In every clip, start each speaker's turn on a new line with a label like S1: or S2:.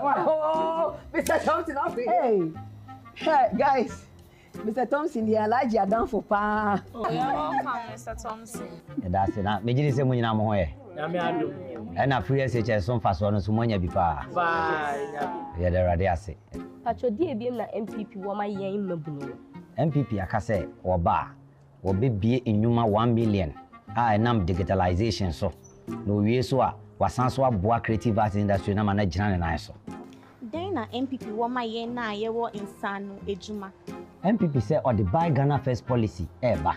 S1: Oh, Mr. Thompson, hey, guys. Mr. Thompson, the Elijah are down for pa.
S2: Oh, you're welcome, Mr. Thompson.
S3: That's it. Now, me just say money na mo here. And a free SHS some fast one so money be pa. Yeah, there are there say.
S4: Pacho di ebiem na MPP wo ma yen mabunu.
S3: MPP aka say oba wo be bie enwuma 1 million. Nam digitalization so. No wie so a wasan so aboa creative arts industry na mana gina na so.
S5: Then na MPP wo ma yen na ye wo insano ejuma.
S3: MPP say or the buy Ghana first policy eba.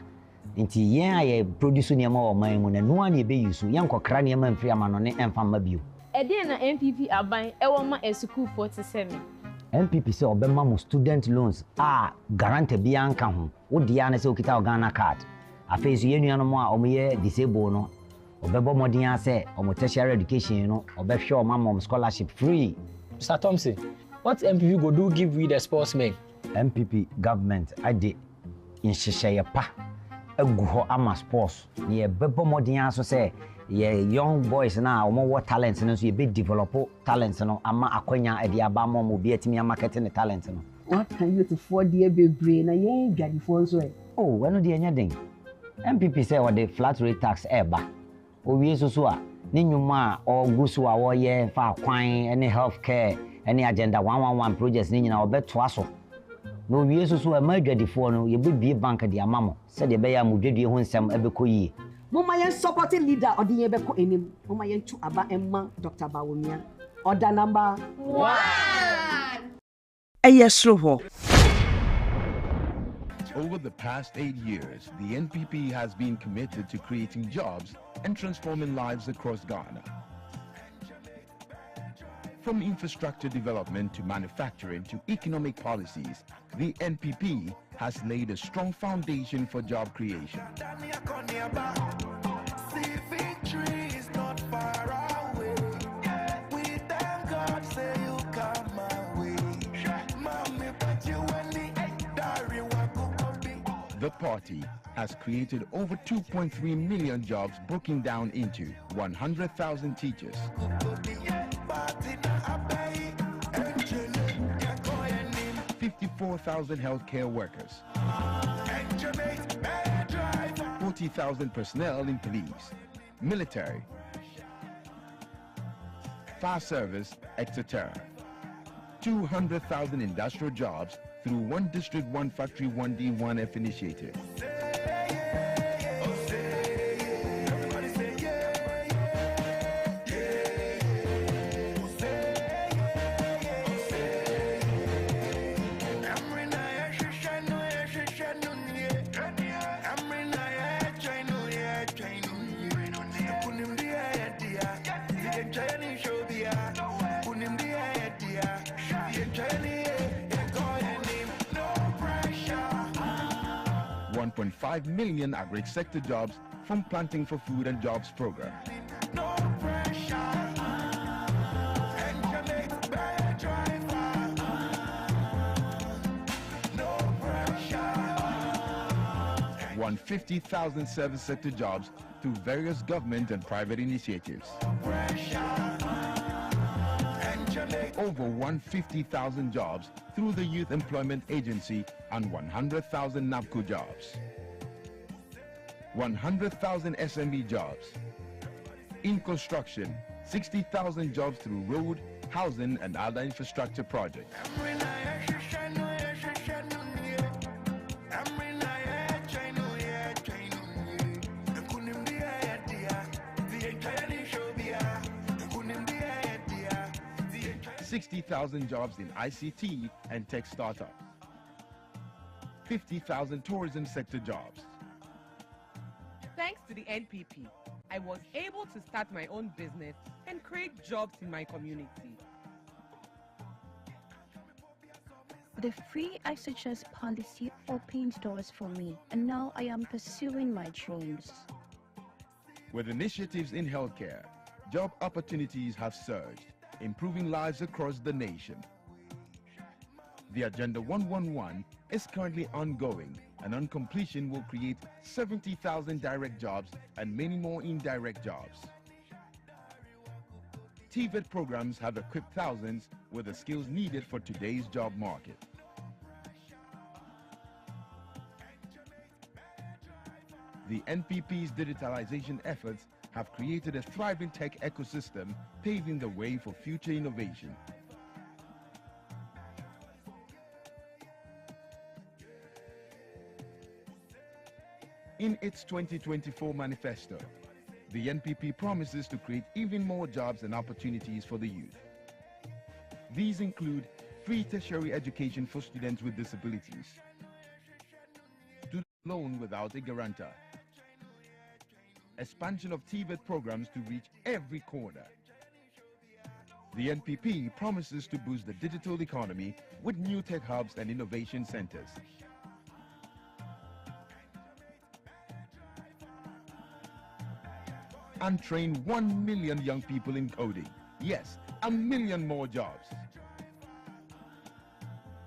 S3: Nti yen aye produce niam o man mu na no an ye be use yen kokra niam mfiri amano ne emfa mabio.
S4: Ede na MPP aban e wo ma school 47.
S3: MPP say obema mo student loans guarantee bia anka ho. Wo dia na say okita Ghana card. Afesu ye nuano mo a omoye disable no. Obebo modin ase omo tertiary education no obehwe o mamom scholarship free.
S6: Mr. Thompson, what MPP go do give we the sportsmen?
S3: MPP government ade inhyehyeye pa agu ho ama sports ne ye bebo modin aso say ye young boys na omo what talent no so ye be develop talent no ama akwanya ade aba ma mo bi atimi marketing talent no.
S1: What can you to for the bebre na ye gadifo so e?
S3: Oh, we no de enya den. MPP say what the flat rate tax eba. Owie so a ne nyuma ogu so a wo ye fa kwan any healthcare any agenda 111 projects ni nyina obeto aso. No wie so a madwadifo no ye bebie bank de amamo se de be ya modwadie ho nsem ebekoyie.
S1: Mama yen supporting leader odi ye beko enim. Mama yen tu aba emma Dr. Bawumia. Order number 1.
S7: Ayesroho.
S8: Over the past 8 years, the NPP has been committed to creating jobs and transforming lives across Ghana. From infrastructure development to manufacturing to economic policies, the NPP has laid a strong foundation for job creation. The party has created over 2.3 million jobs, broken down into 100,000 teachers, 54,000 healthcare workers, 40,000 personnel in police, military, fire service, etc. 200,000 industrial jobs through One District, One Factory, One D, One F initiative. $1.5 million agri sector jobs from Planting for Food and Jobs program. No pressure. 150,000 service sector jobs through various government and private initiatives. Over 150,000 jobs through the Youth Employment Agency and 100,000 NABCO jobs. 100,000 SME jobs. In construction, 60,000 jobs through road, housing and other infrastructure projects. $60,000 jobs in ICT and tech startup. 50,000 tourism sector jobs.
S9: Thanks to the NPP, I was able to start my own business and create jobs in my community.
S10: The free ICHS policy opened doors for me, and now I am pursuing my dreams.
S8: With initiatives in healthcare, job opportunities have surged, improving lives across the nation. The Agenda 111 is currently ongoing and on completion will create 70,000 direct jobs and many more indirect jobs. TVET programs have equipped thousands with the skills needed for today's job market. The NPP's digitalization efforts have created a thriving tech ecosystem, paving the way for future innovation. In its 2024 manifesto, the NPP promises to create even more jobs and opportunities for the youth. These include free tertiary education for students with disabilities, student loan without a guarantor, expansion of TVET programs to reach every corner. The NPP promises to boost the digital economy with new tech hubs and innovation centers. And train 1 million young people in coding. Yes, 1 million more jobs.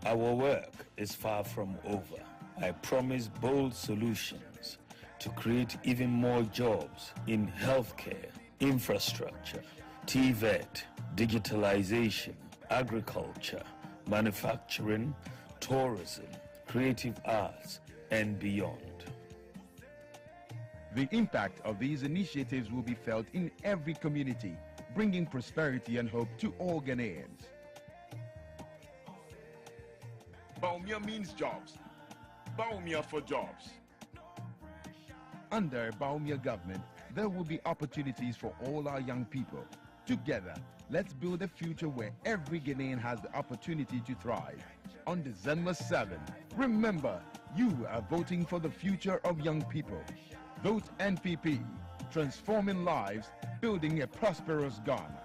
S7: Our work is far from over. I promise bold solutions to create even more jobs in healthcare, infrastructure, TVET, digitalization, agriculture, manufacturing, tourism, creative arts, and beyond.
S8: The impact of these initiatives will be felt in every community, bringing prosperity and hope to all Ghanaians. Bawumia means jobs. Bawumia for jobs. Under Bawumia government, there will be opportunities for all our young people. Together, let's build a future where every Ghanaian has the opportunity to thrive. On December 7, remember, you are voting for the future of young people. Vote NPP, transforming lives, building a prosperous Ghana.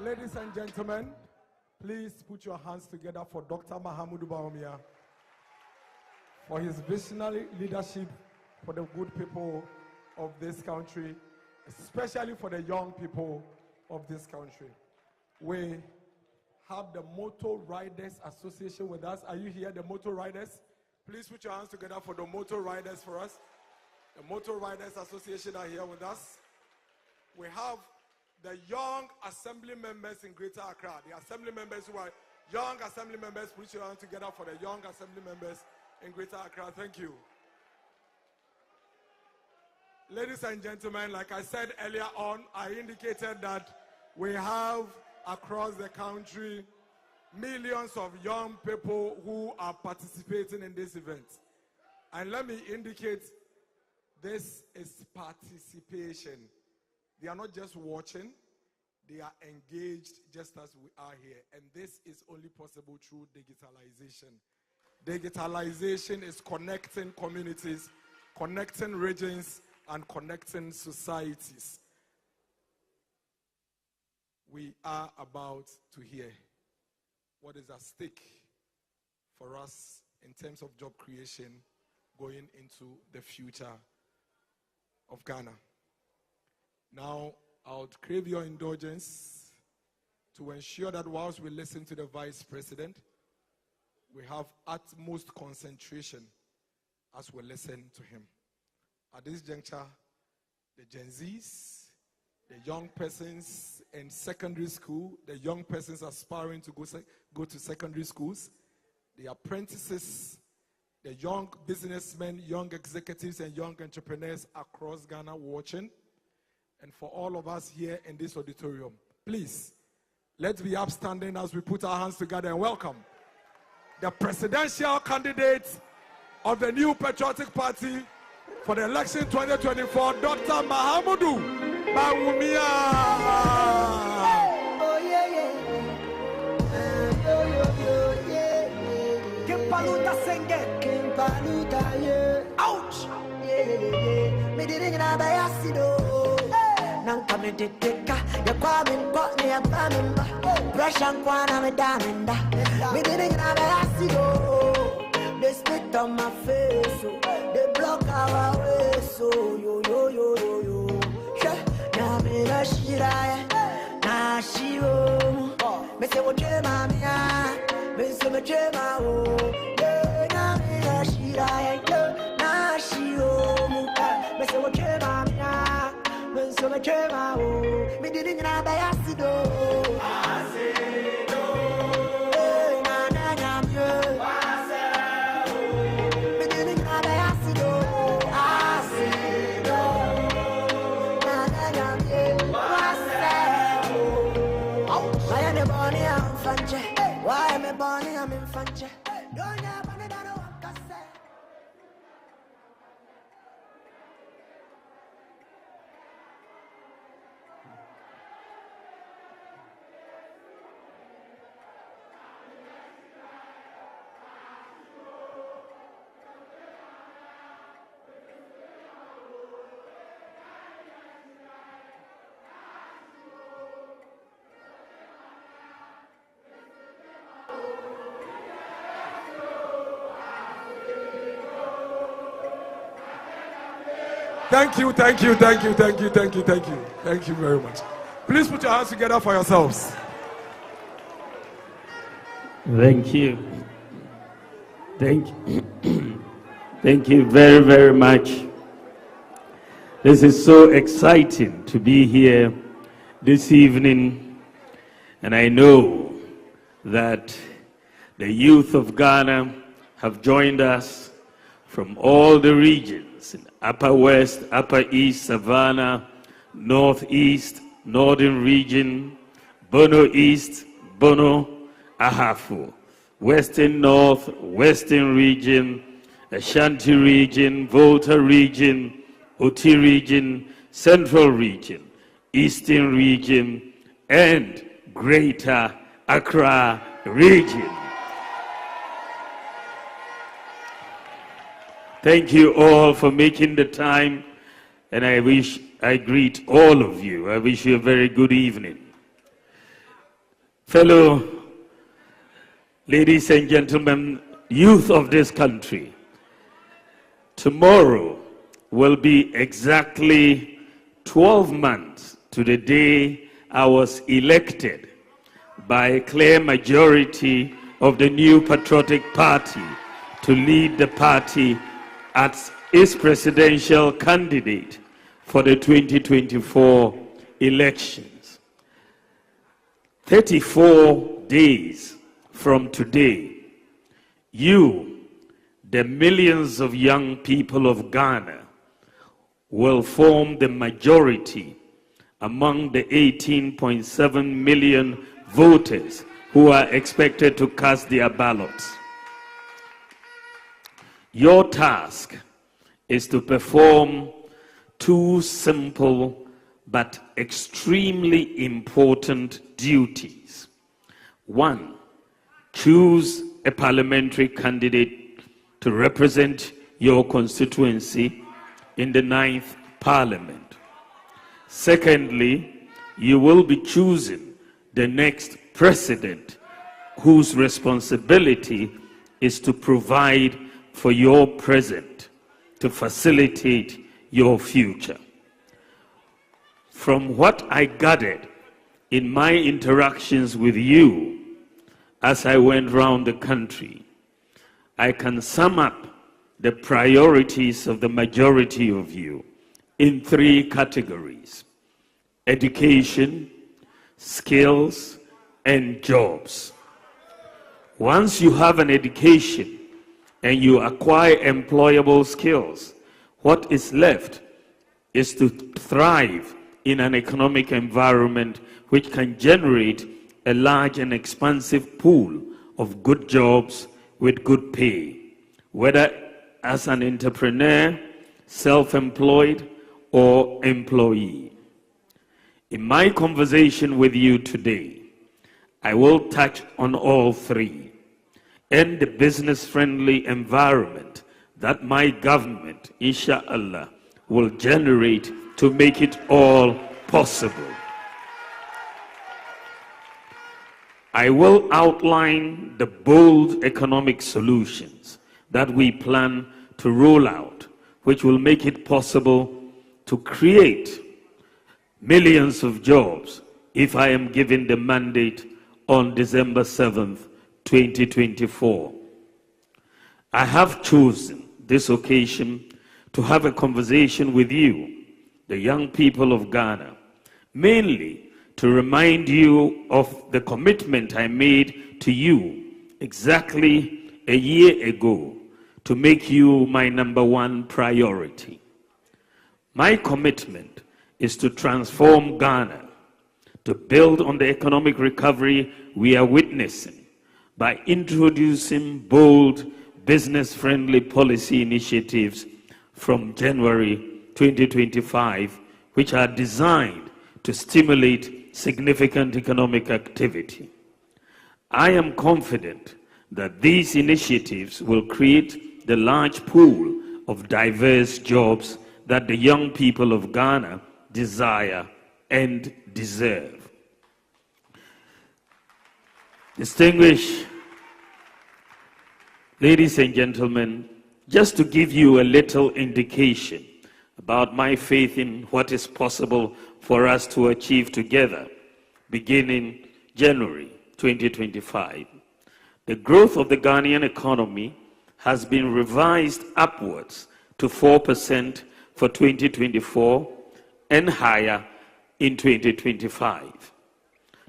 S11: Ladies and gentlemen, please put your hands together for Dr. Mahamudu Bawumia for his visionary leadership for the good people of this country, especially for the young people of this country. We have the Motor Riders Association with us. Are you here, the Motor Riders? Please put your hands together for the Motor Riders for us. The Motor Riders Association are here with us. We have the young assembly members in Greater Accra. The assembly members who are young assembly members, put your hands together for the young assembly members in Greater Accra. Thank you. Ladies and gentlemen, like I said earlier on, I indicated that we have across the country millions of young people who are participating in this event. And let me indicate, this is participation. They are not just watching, they are engaged just as we are here. And this is only possible through digitalization. Digitalization is connecting communities, connecting regions, and connecting societies. We are about to hear what is at stake for us in terms of job creation going into the future of Ghana. Now, I would crave your indulgence to ensure that whilst we listen to the Vice President, we have utmost concentration as we listen to him. At this juncture, the Gen Zs, the young persons in secondary school, the young persons aspiring to go to secondary schools, the apprentices, the young businessmen, young executives, and young entrepreneurs across Ghana watching, and for all of us here in this auditorium, please, let's be upstanding as we put our hands together and welcome the presidential candidate of the New Patriotic Party for the election 2024, Dr. Mahamudu Bawumia. Oh yeah, yeah. Kimpaluta senge, kimpaluta yeah. Ouch. Yeah. Me didn't have a yassido. Now come and take your coming, got me a famine. Pressure kwana me damenda. Me didn't have a yassido. They spit on my face, so they block our way, so yo. Na shira na shiwo me se wo je mamia Thank you very much. Please put your hands together for yourselves.
S12: Thank you. Thank you very, very much. This is so exciting to be here this evening, and I know that the youth of Ghana have joined us from all the regions in Upper West, Upper East, Savannah, Northeast, Northern region, Bono East, Bono, Ahafo, Western North, Western region, Ashanti region, Volta region, Oti region, Central region, Eastern region, and Greater Accra region. Thank you all for making the time, and I greet all of you. I wish you a very good evening. Fellow ladies and gentlemen, youth of this country, tomorrow will be exactly 12 months to the day I was elected by a clear majority of the New Patriotic Party to lead the party as its presidential candidate for the 2024 elections. 34 days from today, you, the millions of young people of Ghana, will form the majority among the 18.7 million voters who are expected to cast their ballots. Your task is to perform two simple but extremely important duties. One, choose a parliamentary candidate to represent your constituency in the 9th Parliament. Secondly, you will be choosing the next president whose responsibility is to provide for your present, to facilitate your future. From what I gathered in my interactions with you as I went around the country, I can sum up the priorities of the majority of you in 3 categories: education, skills, and jobs. Once you have an education and you acquire employable skills, what is left is to thrive in an economic environment which can generate a large and expansive pool of good jobs with good pay, whether as an entrepreneur, self-employed, or employee. In my conversation with you today, I will touch on all 3 and the business-friendly environment that my government, inshallah, will generate to make it all possible. I will outline the bold economic solutions that we plan to roll out, which will make it possible to create millions of jobs if I am given the mandate on December 7th, 2024. I have chosen this occasion to have a conversation with you, the young people of Ghana, mainly to remind you of the commitment I made to you exactly a year ago to make you my #1 priority. My commitment is to transform Ghana, to build on the economic recovery we are witnessing by introducing bold, business-friendly policy initiatives from January 2025, which are designed to stimulate significant economic activity. I am confident that these initiatives will create the large pool of diverse jobs that the young people of Ghana desire and deserve. Distinguished ladies and gentlemen, just to give you a little indication about my faith in what is possible for us to achieve together, beginning January 2025, the growth of the Ghanaian economy has been revised upwards to 4% for 2024 and higher in 2025.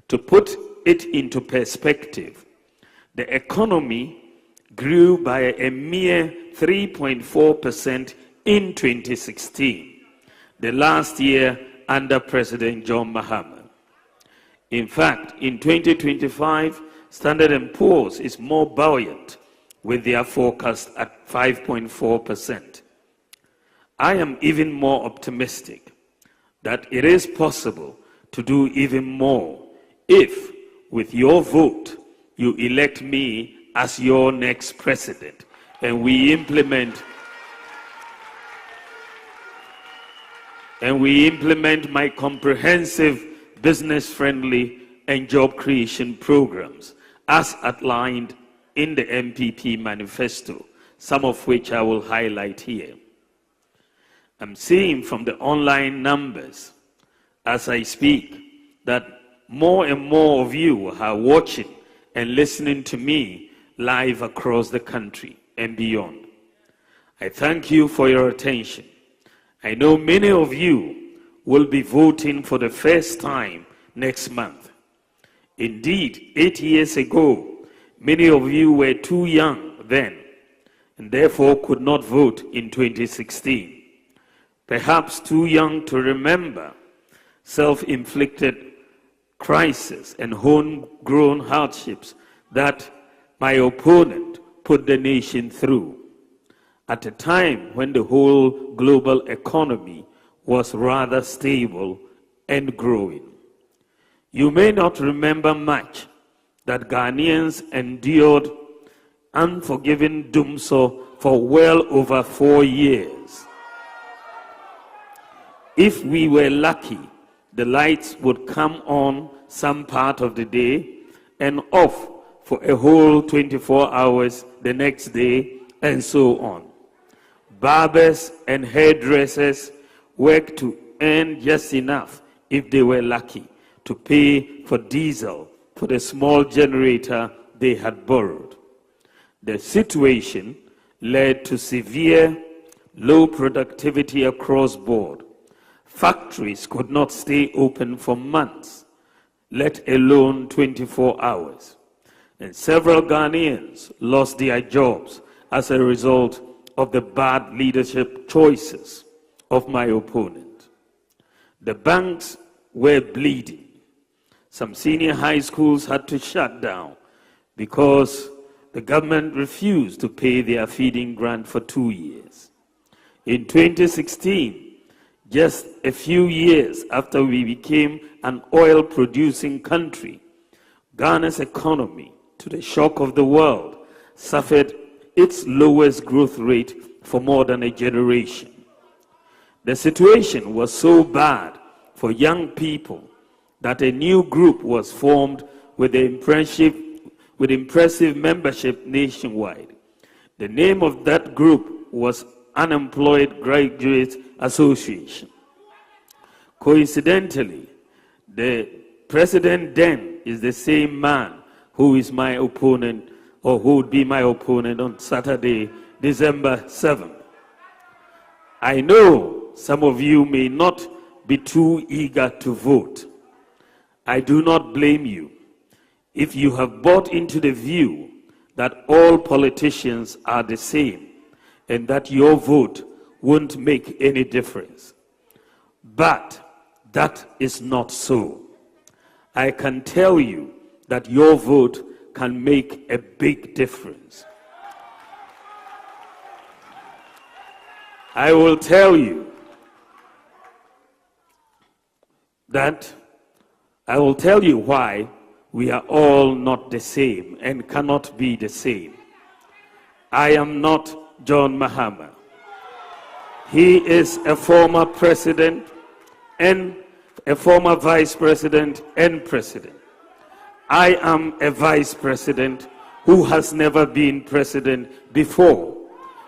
S12: To put it into perspective, the economy grew by a mere 3.4% in 2016, the last year under President John Mahama. In fact, in 2025, Standard & Poor's is more buoyant with their forecast at 5.4%. I am even more optimistic that it is possible to do even more if, with your vote, you elect me as your next president and we implement my comprehensive business-friendly and job creation programs as outlined in the MPP manifesto, some of which I will highlight here. I'm seeing from the online numbers as I speak that more and more of you are watching and listening to me live across the country and beyond. I thank you for your attention. I know many of you will be voting for the first time next month. Indeed, 8 years ago, many of you were too young then and therefore could not vote in 2016. Perhaps too young to remember self-inflicted crisis and homegrown hardships that my opponent put the nation through at a time when the whole global economy was rather stable and growing. You may not remember much that Ghanaians endured unforgiving doomsday for well over 4 years. If we were lucky, the lights would come on some part of the day and off for a whole 24 hours the next day, and so on. Barbers and hairdressers worked to earn just enough, if they were lucky, to pay for diesel for the small generator they had borrowed. The situation led to severe low productivity across board. Factories could not stay open for months, let alone 24 hours. And several Ghanaians lost their jobs as a result of the bad leadership choices of my opponent. The banks were bleeding. Some senior high schools had to shut down because the government refused to pay their feeding grant for 2 years. In 2016, just a few years after we became an oil-producing country, Ghana's economy, to the shock of the world, suffered its lowest growth rate for more than a generation. The situation was so bad for young people that a new group was formed with impressive membership nationwide. The name of that group was Unemployed Graduates Association. Coincidentally, the president then is the same man who is my opponent or who would be my opponent on Saturday, December 7th. I know some of you may not be too eager to vote. I do not blame you if you have bought into the view that all politicians are the same and that your vote won't make any difference. But that is not so. I can tell you that your vote can make a big difference. I will tell you why we are all not the same and cannot be the same. I am not John Mahama. He is a former president and a former vice president and president. I am a vice president who has never been president before,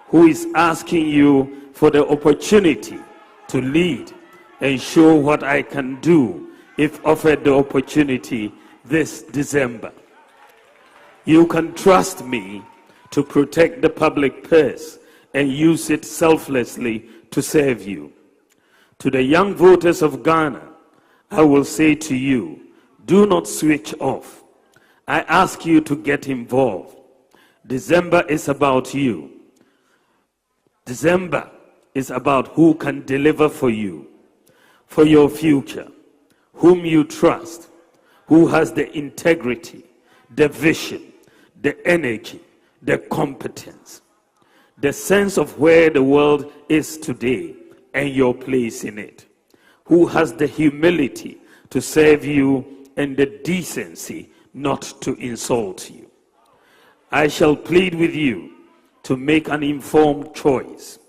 S12: who is asking you for the opportunity to lead and show what I can do if offered the opportunity this December. You can trust me to protect the public purse and use it selflessly to serve you. To the young voters of Ghana, I will say to you, do not switch off. I ask you to get involved. December is about you. December is about who can deliver for you, for your future, whom you trust, who has the integrity, the vision, the energy, the competence, the sense of where the world is today and your place in it, who has the humility to serve you and the decency not to insult you. I shall plead with you to make an informed choice.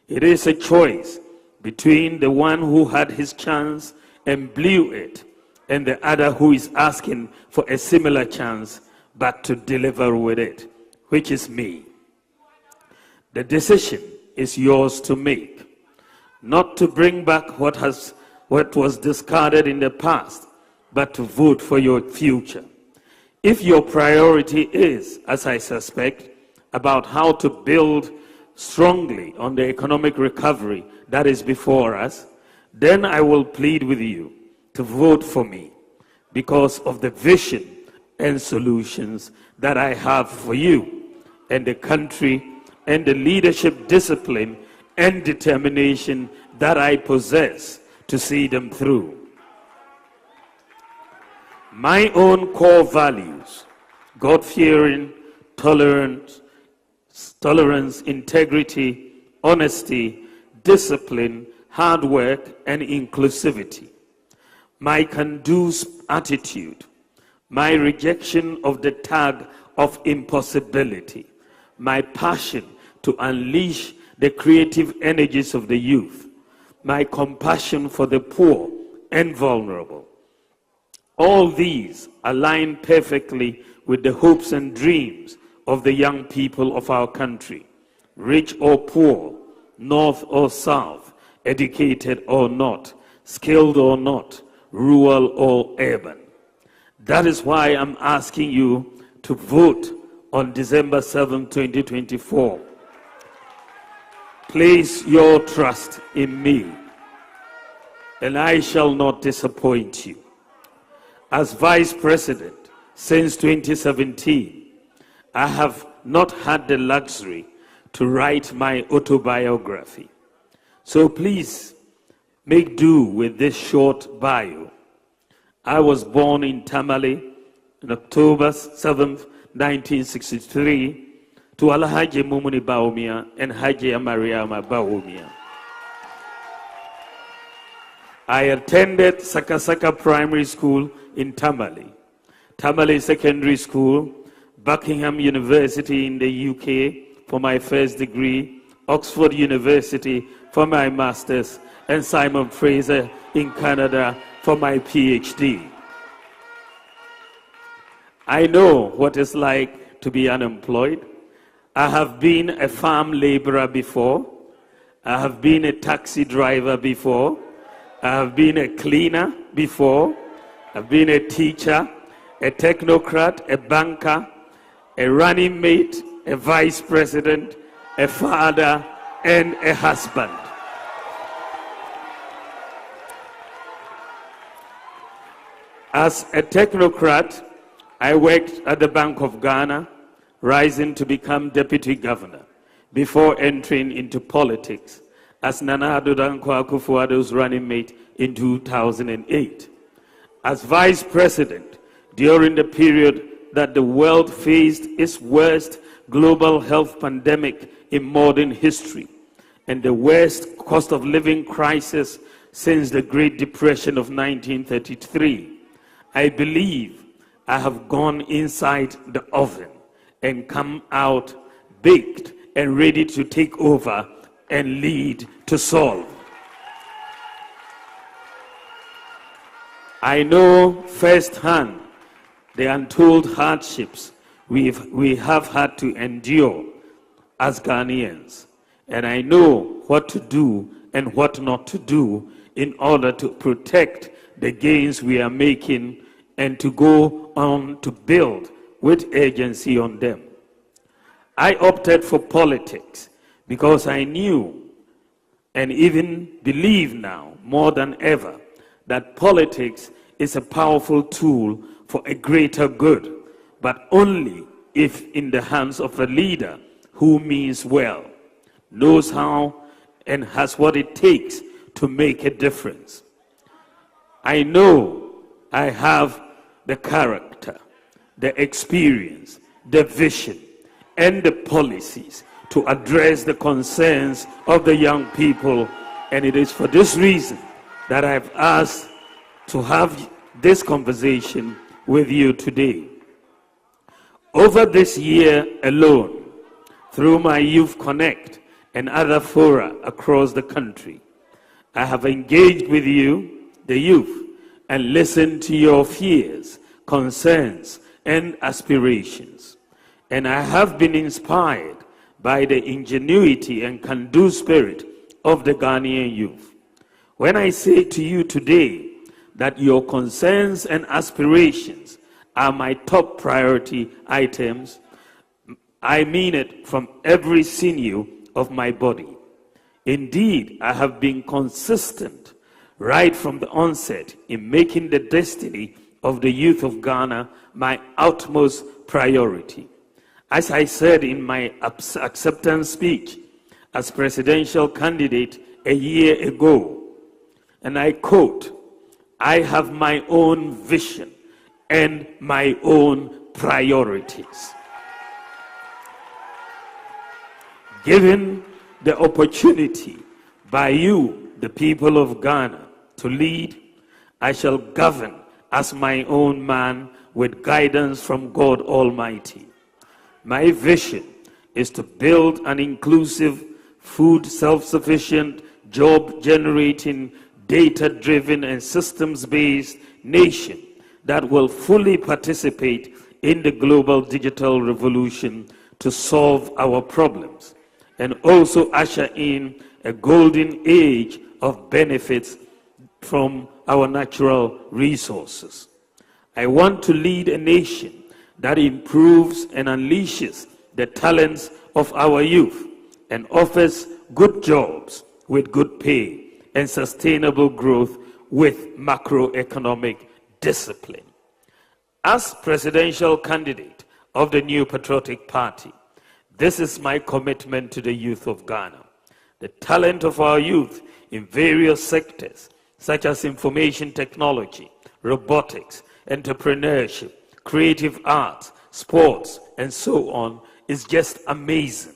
S12: It is a choice between the one who had his chance and blew it and the other who is asking for a similar chance but to deliver with it, which is me. The decision is yours to make, not to bring back what was discarded in the past, but to vote for your future. If your priority is, as I suspect, about how to build strongly on the economic recovery that is before us, then I will plead with you to vote for me because of the vision and solutions that I have for you and the country and the leadership discipline and determination that I possess to see them through. My own core values, God-fearing, tolerance, integrity, honesty, discipline, hard work, and inclusivity. My can-do attitude, my rejection of the tag of impossibility, my passion to unleash the creative energies of the youth, my compassion for the poor and vulnerable. All these align perfectly with the hopes and dreams of the young people of our country, rich or poor, north or south, educated or not, skilled or not, rural or urban. That is why I'm asking you to vote on December 7, 2024. Place your trust in me, and I shall not disappoint you. As Vice President since 2017, I have not had the luxury to write my autobiography. So please make do with this short bio. I was born in Tamale on October 7th, 1963, to Alhaji Mumuni Bawumia and Haji Mariama Bawumia. I attended Sakasaka Primary School in Tamale, Tamale Secondary School, Buckingham University in the UK for my first degree, Oxford University for my master's, and Simon Fraser in Canada for my PhD. I know what it's like to be unemployed. I have been a farm laborer before. I have been a taxi driver before. I have been a cleaner before. I've been a teacher, a technocrat, a banker, a running mate, a vice president, a father, and a husband. As a technocrat, I worked at the Bank of Ghana, rising to become deputy governor before entering into politics as Nana Addo Dankwa Akufo-Addo's running mate in 2008. As vice president during the period that the world faced its worst global health pandemic in modern history and the worst cost of living crisis since the Great Depression of 1933, I believe I have gone inside the oven and come out baked and ready to take over and lead to solve. I know firsthand the untold hardships we have had to endure as Ghanaians, and I know what to do and what not to do in order to protect the gains we are making and to go on to build with urgency on them. I opted for politics because I knew and even believe now more than ever that politics is a powerful tool for a greater good, but only if in the hands of a leader who means well, knows how, and has what it takes to make a difference. I know I have the character, the experience, the vision, and the policies to address the concerns of the young people, and it is for this reason that I've asked to have this conversation with you today. Over this year alone, through my Youth Connect and other fora across the country, I have engaged with you, the youth, and listened to your fears, concerns, and aspirations. And I have been inspired by the ingenuity and can-do spirit of the Ghanaian youth. When I say to you today that your concerns and aspirations are my top priority items, I mean it from every sinew of my body. Indeed, I have been consistent right from the onset in making the destiny of the youth of Ghana my utmost priority. As I said in my acceptance speech as presidential candidate a year ago, and I quote, "I have my own vision and my own priorities." Given the opportunity by you, the people of Ghana, to lead, I shall govern as my own man with guidance from God Almighty. My vision is to build an inclusive, food self-sufficient, job-generating, data-driven and systems-based nation that will fully participate in the global digital revolution to solve our problems, and also usher in a golden age of benefits from our natural resources. I want to lead a nation that improves and unleashes the talents of our youth and offers good jobs with good pay and sustainable growth with macroeconomic discipline. As presidential candidate of the New Patriotic Party, this is my commitment to the youth of Ghana. The talent of our youth in various sectors, such as information technology, robotics, entrepreneurship, creative arts, sports, and so on, is just amazing.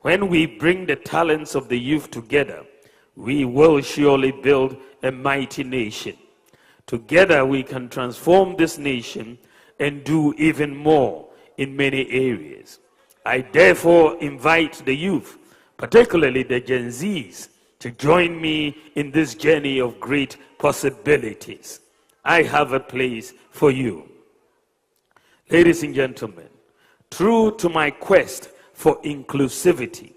S12: When we bring the talents of the youth together, we will surely build a mighty nation. Together we can transform this nation and do even more in many areas. I therefore invite the youth, particularly the Gen Zs, to join me in this journey of great possibilities. I have a place for you. Ladies and gentlemen, true to my quest for inclusivity,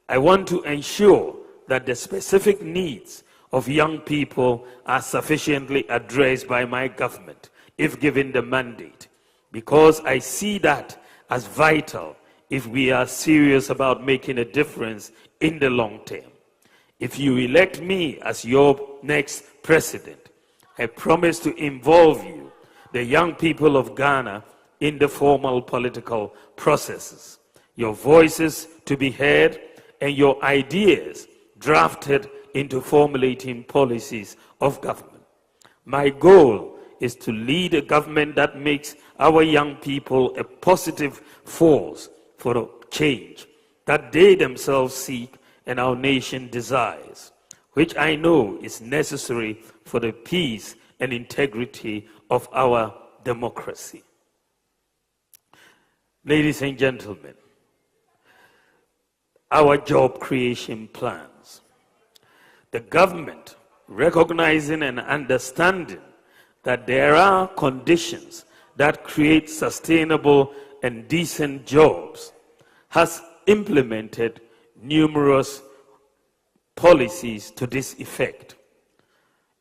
S12: I want to ensure that the specific needs of young people are sufficiently addressed by my government if given the mandate, because I see that as vital if we are serious about making a difference in the long term. If you elect me as your next president, I promise to involve you, the young people of Ghana, in the formal political processes, your voices to be heard, and your ideas drafted into formulating policies of government. My goal is to lead a government that makes our young people a positive force for a change that they themselves seek and our nation desires, which I know is necessary for the peace and integrity of our democracy. Ladies and gentlemen, our job creation plans. The government, recognizing and understanding that there are conditions that create sustainable and decent jobs, has implemented numerous policies to this effect.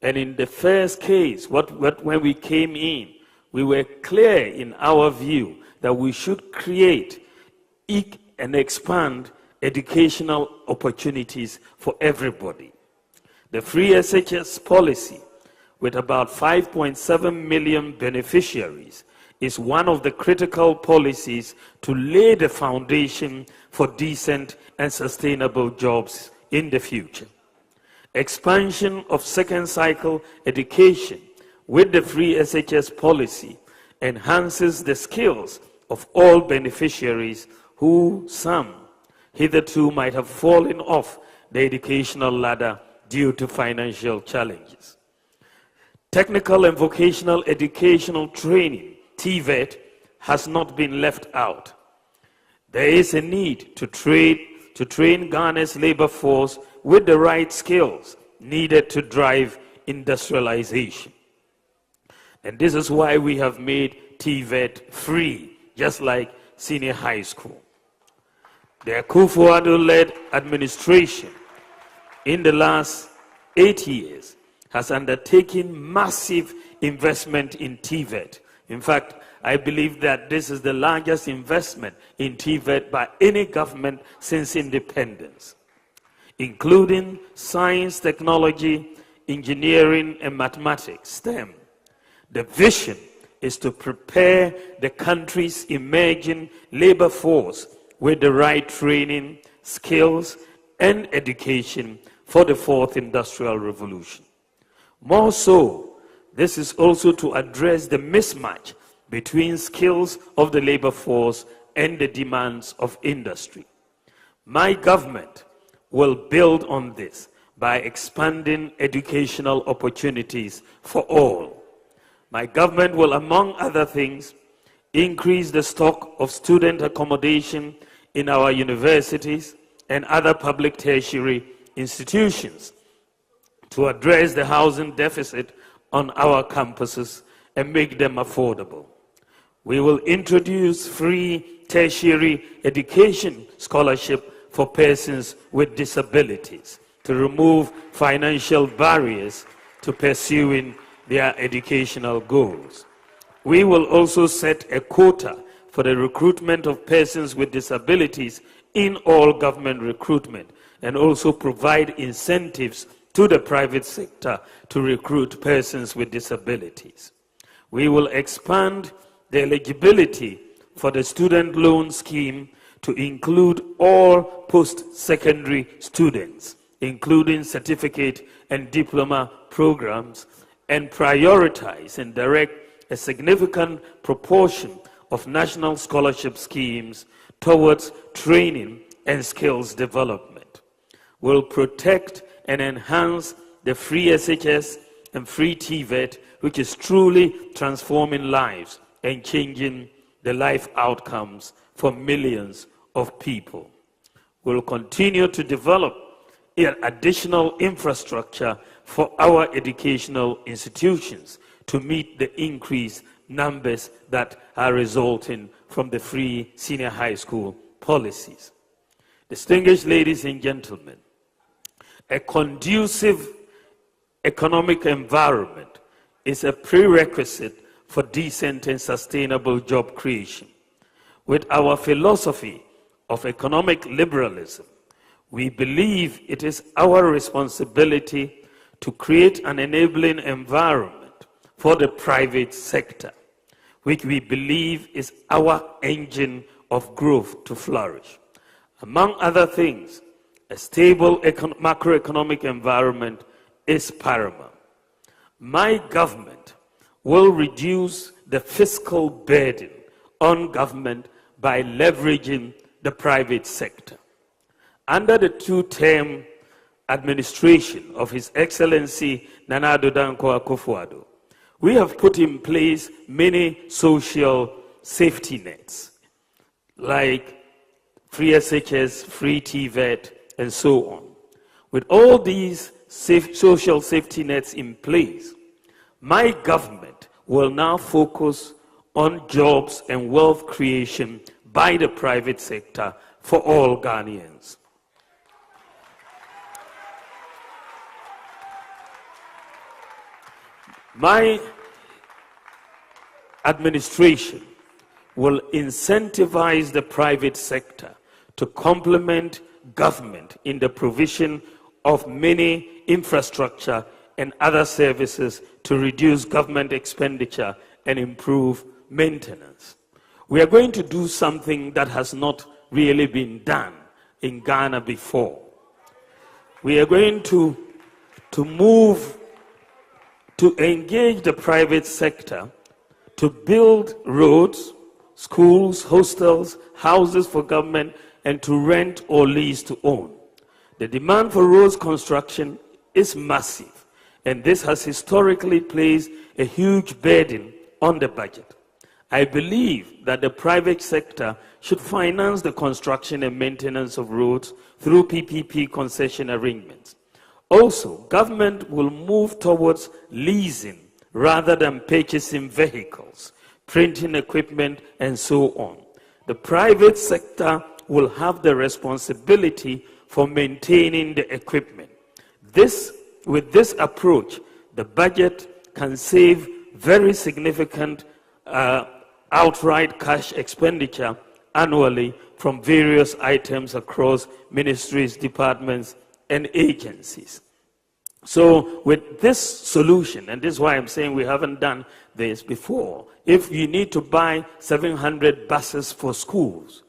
S12: And in the first case, when we came in, we were clear in our view that we should create and expand educational opportunities for everybody. The free SHS policy, with about 5.7 million beneficiaries, is one of the critical policies to lay the foundation for decent and sustainable jobs in the future. Expansion of second cycle education with the free SHS policy enhances the skills of all beneficiaries who some hitherto might have fallen off the educational ladder due to financial challenges. Technical and vocational educational training, TVET, has not been left out. There is a need to train Ghana's labor force with the right skills needed to drive industrialization. And this is why we have made TVET free, just like senior high school. The Akufo-Addo-led administration in the last 8 years has undertaken massive investment in TVET. In fact, I believe that this is the largest investment in TVET by any government since independence, including science, technology, engineering, and mathematics, STEM. The vision is to prepare the country's emerging labor force with the right training, skills, and education for the fourth industrial revolution. More so, this is also to address the mismatch between skills of the labor force and the demands of industry. My government will build on this by expanding educational opportunities for all. My government will, among other things, increase the stock of student accommodation in our universities and other public tertiary institutions to address the housing deficit on our campuses and make them affordable. We will introduce free tertiary education scholarship for persons with disabilities to remove financial barriers to pursuing their educational goals. We will also set a quota for the recruitment of persons with disabilities in all government recruitment and also provide incentives to the private sector to recruit persons with disabilities. We will expand the eligibility for the student loan scheme to include all post-secondary students, including certificate and diploma programs, and prioritize and direct a significant proportion of national scholarship schemes towards training and skills development. We'll protect and enhance the free SHS and free TVET, which is truly transforming lives and changing the life outcomes for millions of people. We'll continue to develop additional infrastructure for our educational institutions to meet the increased numbers that are resulting from the free senior high school policies. Distinguished ladies and gentlemen, a conducive economic environment is a prerequisite for decent and sustainable job creation. With our philosophy of economic liberalism, we believe it is our responsibility to create an enabling environment for the private sector, which we believe is our engine of growth to flourish. Among other things, a stable macroeconomic environment is paramount. My government will reduce the fiscal burden on government by leveraging the private sector. Under the two-term administration of His Excellency Nana Addo Dankwa Akufo-Addo, we have put in place many social safety nets, like free SHS, free TVET, and so on. With all these social safety nets in place, my government will now focus on jobs and wealth creation by the private sector for all Ghanaians. My administration will incentivize the private sector to complement government in the provision of many infrastructure and other services to reduce government expenditure and improve maintenance. We are going to do something that has not really been done in Ghana before. We are going to move to engage the private sector to build roads, schools, hostels, houses for government, and to rent or lease to own. The demand for roads construction is massive, and this has historically placed a huge burden on the budget. I believe that the private sector should finance the construction and maintenance of roads through PPP concession arrangements. Also, government will move towards leasing rather than purchasing vehicles, printing equipment, and so on. The private sector will have the responsibility for maintaining the equipment. With this approach, the budget can save very significant outright cash expenditure annually from various items across ministries, departments, and agencies. So with this solution, and this is why I'm saying we haven't done this before, if you need to buy 700 buses for schools,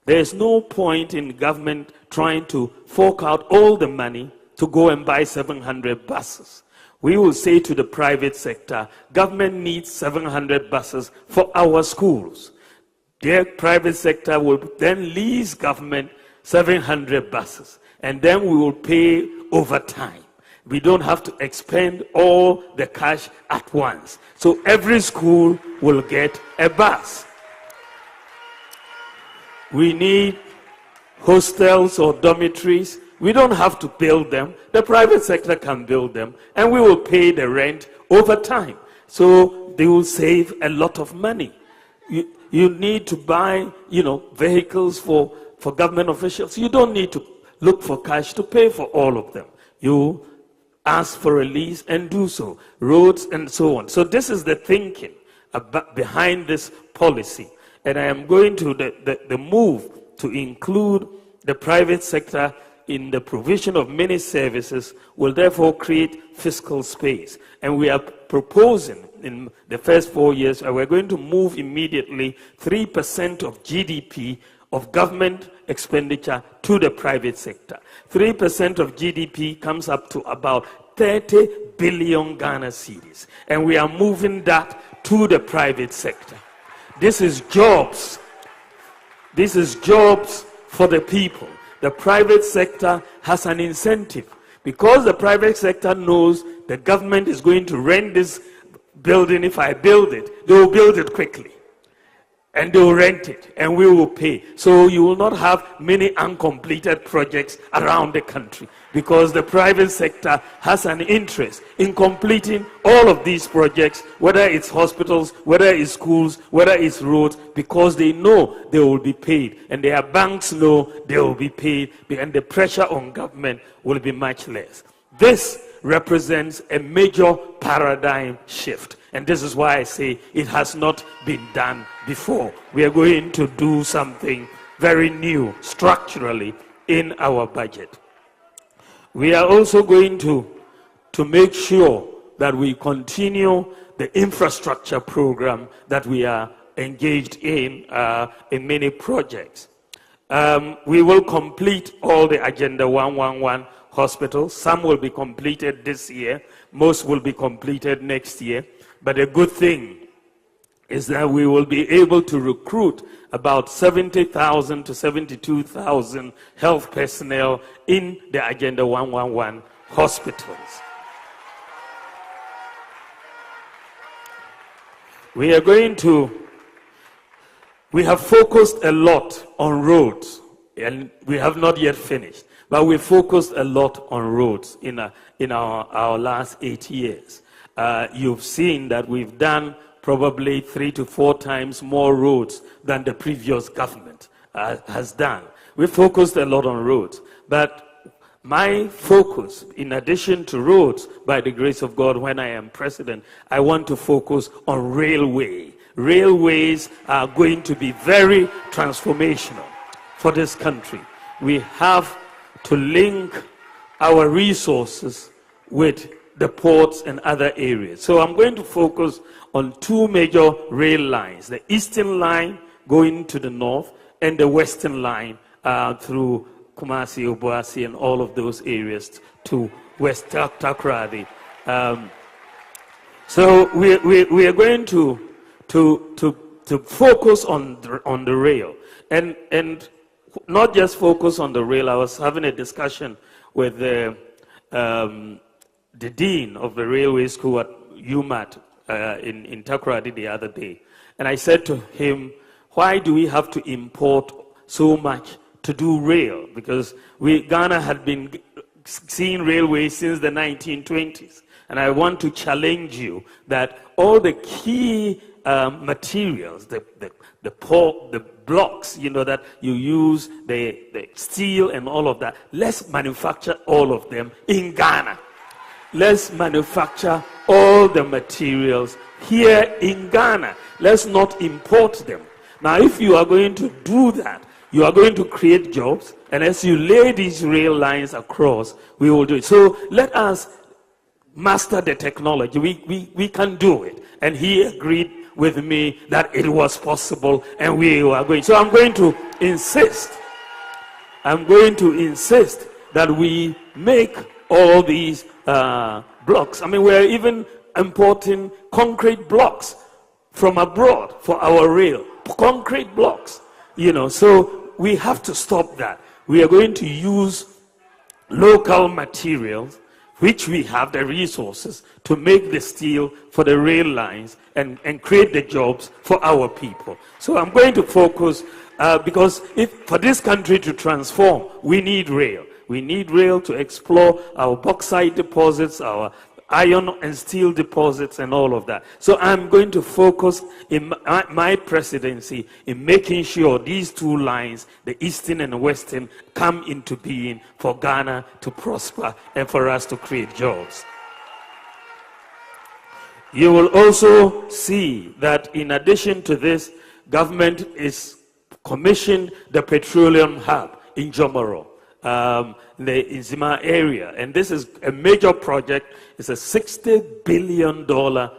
S12: there's no point in government trying to fork out all the money to go and buy 700 buses. We will say to the private sector, government needs 700 buses for our schools. The private sector will then lease government 700 buses, and then we will pay over time. We don't have to expend all the cash at once. So every school will get a bus. We need hostels or dormitories. We don't have to build them. The private sector can build them, and we will pay the rent over time. So they will save a lot of money. You need to buy, vehicles for government officials. You don't need to look for cash to pay for all of them. You ask for a lease and do so. Roads and so on. So this is the thinking behind this policy. And I am going to the move to include the private sector in the provision of many services will therefore create fiscal space. And we are proposing in the first 4 years, we're going to move immediately 3% of GDP of government expenditure to the private sector. 3% of GDP comes up to about 30 billion Ghana cedis. And we are moving that to the private sector. This is jobs. This is jobs for the people. The private sector has an incentive because the private sector knows the government is going to rent this building. If I build it, they will build it quickly and they will rent it and we will pay. So you will not have many uncompleted projects around the country because the private sector has an interest in completing all of these projects, whether it's hospitals, whether it's schools, whether it's roads, because they know they will be paid and their banks know they will be paid and the pressure on government will be much less. This represents a major paradigm shift. And this is why I say it has not been done before. We are going to do something very new structurally in our budget. We are also going to make sure that we continue the infrastructure program that we are engaged in many projects. We will complete all the Agenda 111 hospitals. Some will be completed this year. Most will be completed next year. But the good thing is that we will be able to recruit about 70,000 to 72,000 health personnel in the Agenda 111 hospitals. We have focused a lot on roads, and we have not yet finished, but we focused a lot on roads in our last 8 years. You've seen that we've done probably 3 to 4 times more roads than the previous government has done. We focused a lot on roads, but my focus, in addition to roads, by the grace of God, when I am president, I want to focus on railway. Railways are going to be very transformational for this country. We have to link our resources with the ports and other areas. So I'm going to focus on 2 major rail lines, the Eastern Line going to the north and the Western Line through Kumasi, Obuasi, and all of those areas to West Takoradi. So we are going to focus on the rail, and not just focus on the rail. I was having a discussion with the dean of the railway school at UMAT in Takoradi the other day, and I said to him, why do we have to import so much to do rail? Because Ghana had been seeing railways since the 1920s. And I want to challenge you that all the key materials, the blocks, that you use, the steel and all of that, let's manufacture all of them in Ghana. Let's manufacture all the materials here in Ghana. Let's not import them. Now, if you are going to do that, you are going to create jobs, and as you lay these rail lines across, we will do it. So let us master the technology. We can do it. And he agreed with me that it was possible, and we are going. So I'm going to insist that we make all these blocks. I mean, we're even importing concrete blocks from abroad for our rail. Concrete blocks, so we have to stop that. We are going to use local materials, which we have the resources to make the steel for the rail lines and create the jobs for our people. So I'm going to focus, because for this country to transform, we need rail. We need rail to explore our bauxite deposits, our iron and steel deposits, and all of that. So I'm going to focus in my presidency in making sure these 2 lines, the Eastern and the Western, come into being for Ghana to prosper and for us to create jobs. You will also see that in addition to this, government is commissioned the petroleum hub in Jomoro, the Izima area. And this is a major project. It's a $60 billion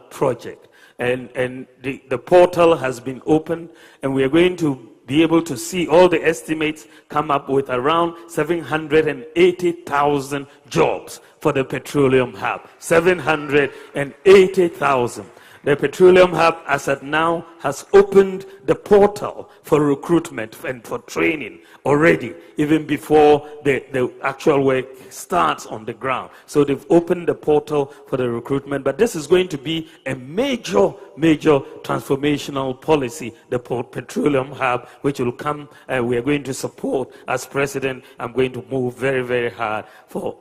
S12: project. And the portal has been opened, and we are going to be able to see all the estimates come up with around 780,000 jobs for the petroleum hub. 780,000. The petroleum hub, as at now, has opened the portal for recruitment and for training already, even before the actual work starts on the ground. So they've opened the portal for the recruitment, but this is going to be a major transformational policy, the petroleum hub, which will come, we are going to support. As president, I'm going to move very, very hard for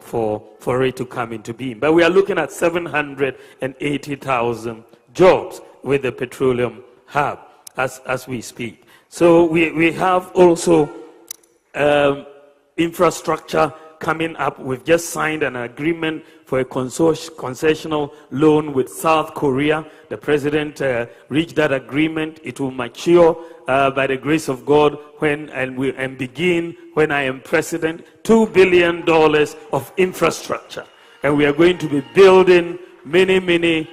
S12: it to come into being. But we are looking at 780,000 jobs with the petroleum hub as we speak. So we have also infrastructure coming up. We've just signed an agreement for a concessional loan with South Korea. The president reached that agreement. It will mature by the grace of God and begin when I am president. $2 billion of infrastructure. And we are going to be building many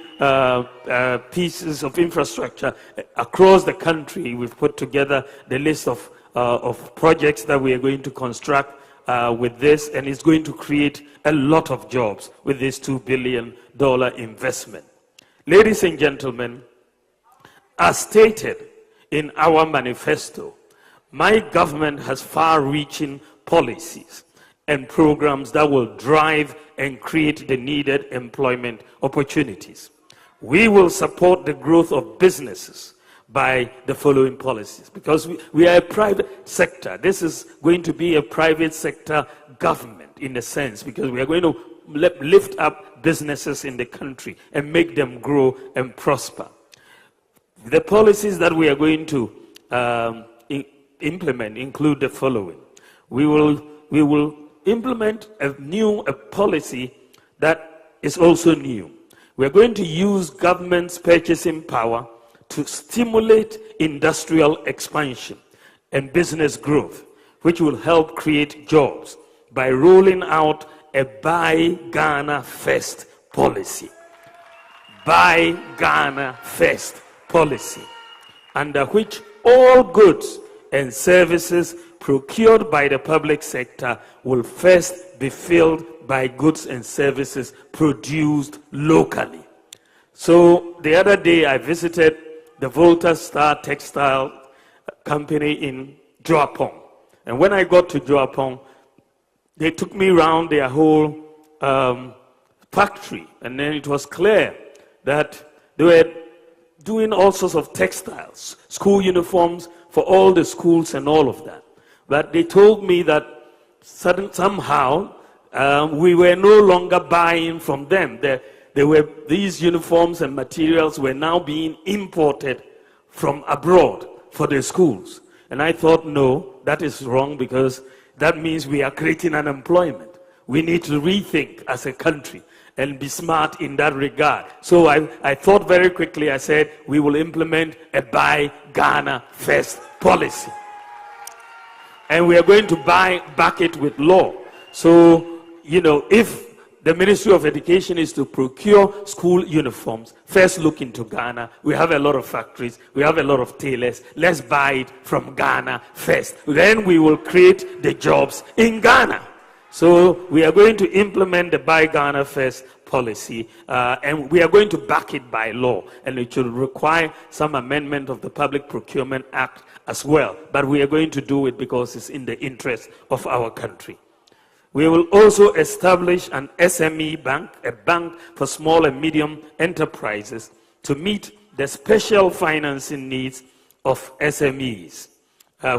S12: pieces of infrastructure across the country. We've put together the list of projects that we are going to construct with this, and it's going to create a lot of jobs with this $2 billion investment. Ladies and gentlemen, as stated in our manifesto, my government has far-reaching policies and programs that will drive and create the needed employment opportunities. We will support the growth of businesses by the following policies, because we are a private sector. This is going to be a private sector government in a sense, because we are going to lift up businesses in the country and make them grow and prosper. The policies that we are going to implement include the following. We will implement a policy that is also new. We are going to use government's purchasing power to stimulate industrial expansion and business growth, which will help create jobs by rolling out a Buy Ghana First policy. Buy Ghana First policy, under which all goods and services procured by the public sector will first be filled by goods and services produced locally. So the other day I visited the Volta Star Textile Company in Joapong. And when I got to Joapong, they took me around their whole factory. And then it was clear that they were doing all sorts of textiles, school uniforms for all the schools and all of that. But they told me that somehow we were no longer buying from them. These uniforms and materials were now being imported from abroad for the schools. And I thought, no, that is wrong, because that means we are creating unemployment. We need to rethink as a country and be smart in that regard. So I thought very quickly. I said, we will implement a Buy Ghana First policy. And we are going to back it with law. So, if the Ministry of Education is to procure school uniforms, first look into Ghana. We have a lot of factories. We have a lot of tailors. Let's buy it from Ghana first. Then we will create the jobs in Ghana. So we are going to implement the Buy Ghana First policy, and we are going to back it by law. And it should require some amendment of the Public Procurement Act as well. But we are going to do it because it's in the interest of our country. We will also establish an SME bank, a bank for small and medium enterprises, to meet the special financing needs of SMEs,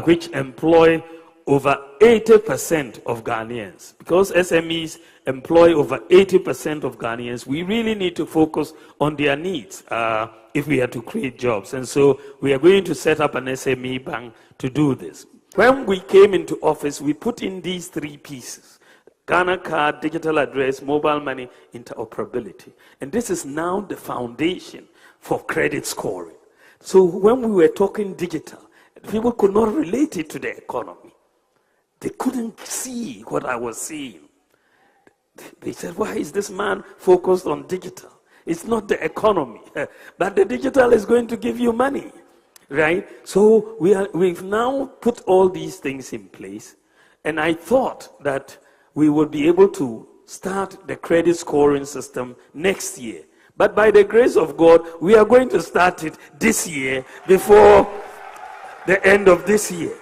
S12: which employ over 80% of Ghanaians. Because SMEs employ over 80% of Ghanaians, we really need to focus on their needs if we are to create jobs. And so we are going to set up an SME bank to do this. When we came into office, we put in these three pieces: Ghana card, digital address, mobile money, interoperability. And this is now the foundation for credit scoring. So when we were talking digital, people could not relate it to the economy. They couldn't see what I was seeing. They said, why is this man focused on digital? It's not the economy. But the digital is going to give you money, right? So we've now put all these things in place. And I thought that we would be able to start the credit scoring system next year. But by the grace of God, we are going to start it this year, before the end of this year.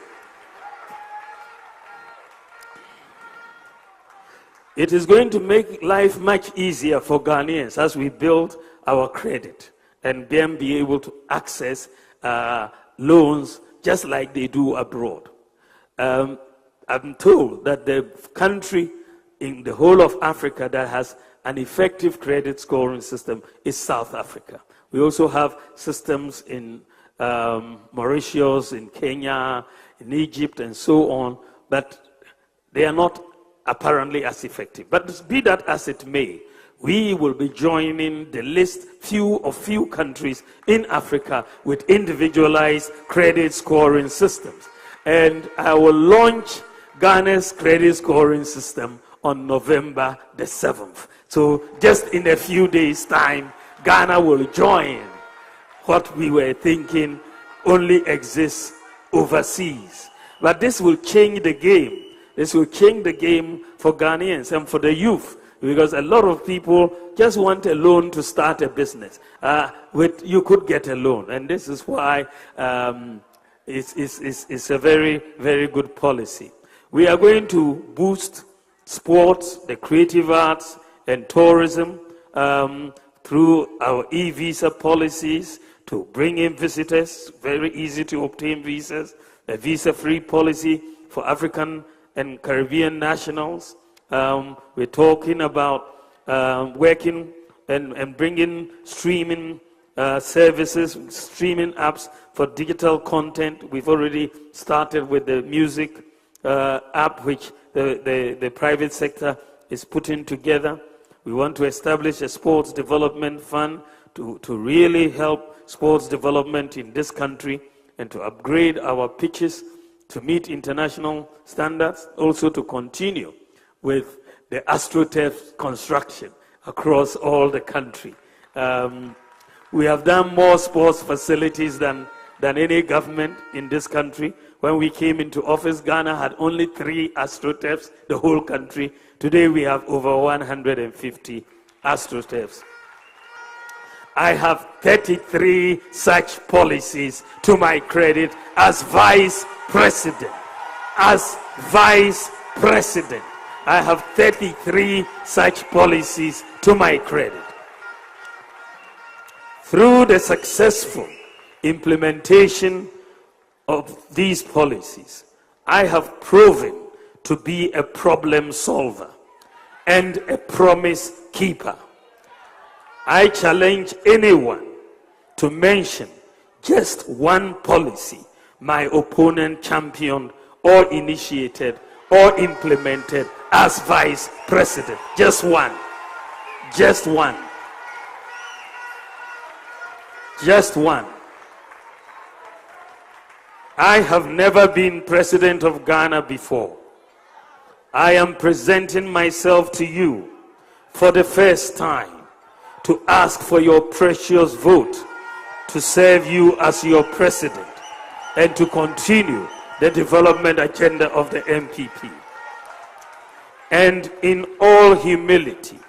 S12: It is going to make life much easier for Ghanaians as we build our credit and then be able to access loans just like they do abroad. I'm told that the country in the whole of Africa that has an effective credit scoring system is South Africa. We also have systems in Mauritius, in Kenya, in Egypt, and so on, but they are not apparently as effective. But be that as it may, we will be joining the list of few countries in Africa with individualized credit scoring systems. And I will launch Ghana's credit scoring system on November the 7th. So just in a few days' time, Ghana will join what we were thinking only exists overseas. But this will change the game. This will change the game for Ghanaians and for the youth, because a lot of people just want a loan to start a business. You could get a loan, and this is why it's a very, very good policy. We are going to boost sports, the creative arts, and tourism through our e-visa policies to bring in visitors. Very easy to obtain visas. A visa-free policy for African and Caribbean nationals. We're talking about working and bringing streaming services, streaming apps for digital content. We've already started with the music app, which the private sector is putting together. We want to establish a sports development fund to really help sports development in this country and to upgrade our pitches to meet international standards, also to continue with the AstroTurf construction across all the country. We have done more sports facilities than any government in this country. When we came into office, Ghana had only 3 AstroTurfs, the whole country. Today we have over 150 AstroTurfs. I have 33 such policies to my credit as Vice President. As Vice President, I have 33 such policies to my credit. Through the successful implementation of these policies, I have proven to be a problem solver and a promise keeper. I challenge anyone to mention just one policy my opponent championed or initiated or implemented as Vice President. Just one. Just one. Just one. I have never been President of Ghana before. I am presenting myself to you for the first time to ask for your precious vote to serve you as your president and to continue the development agenda of the MPP. And in all humility,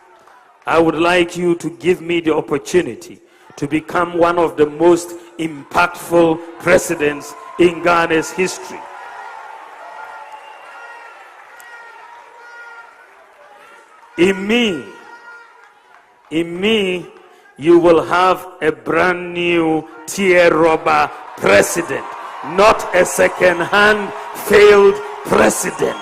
S12: I would like you to give me the opportunity to become one of the most impactful presidents in Ghana's history. In me, you will have a brand new tear rubber president, not a second-hand failed president.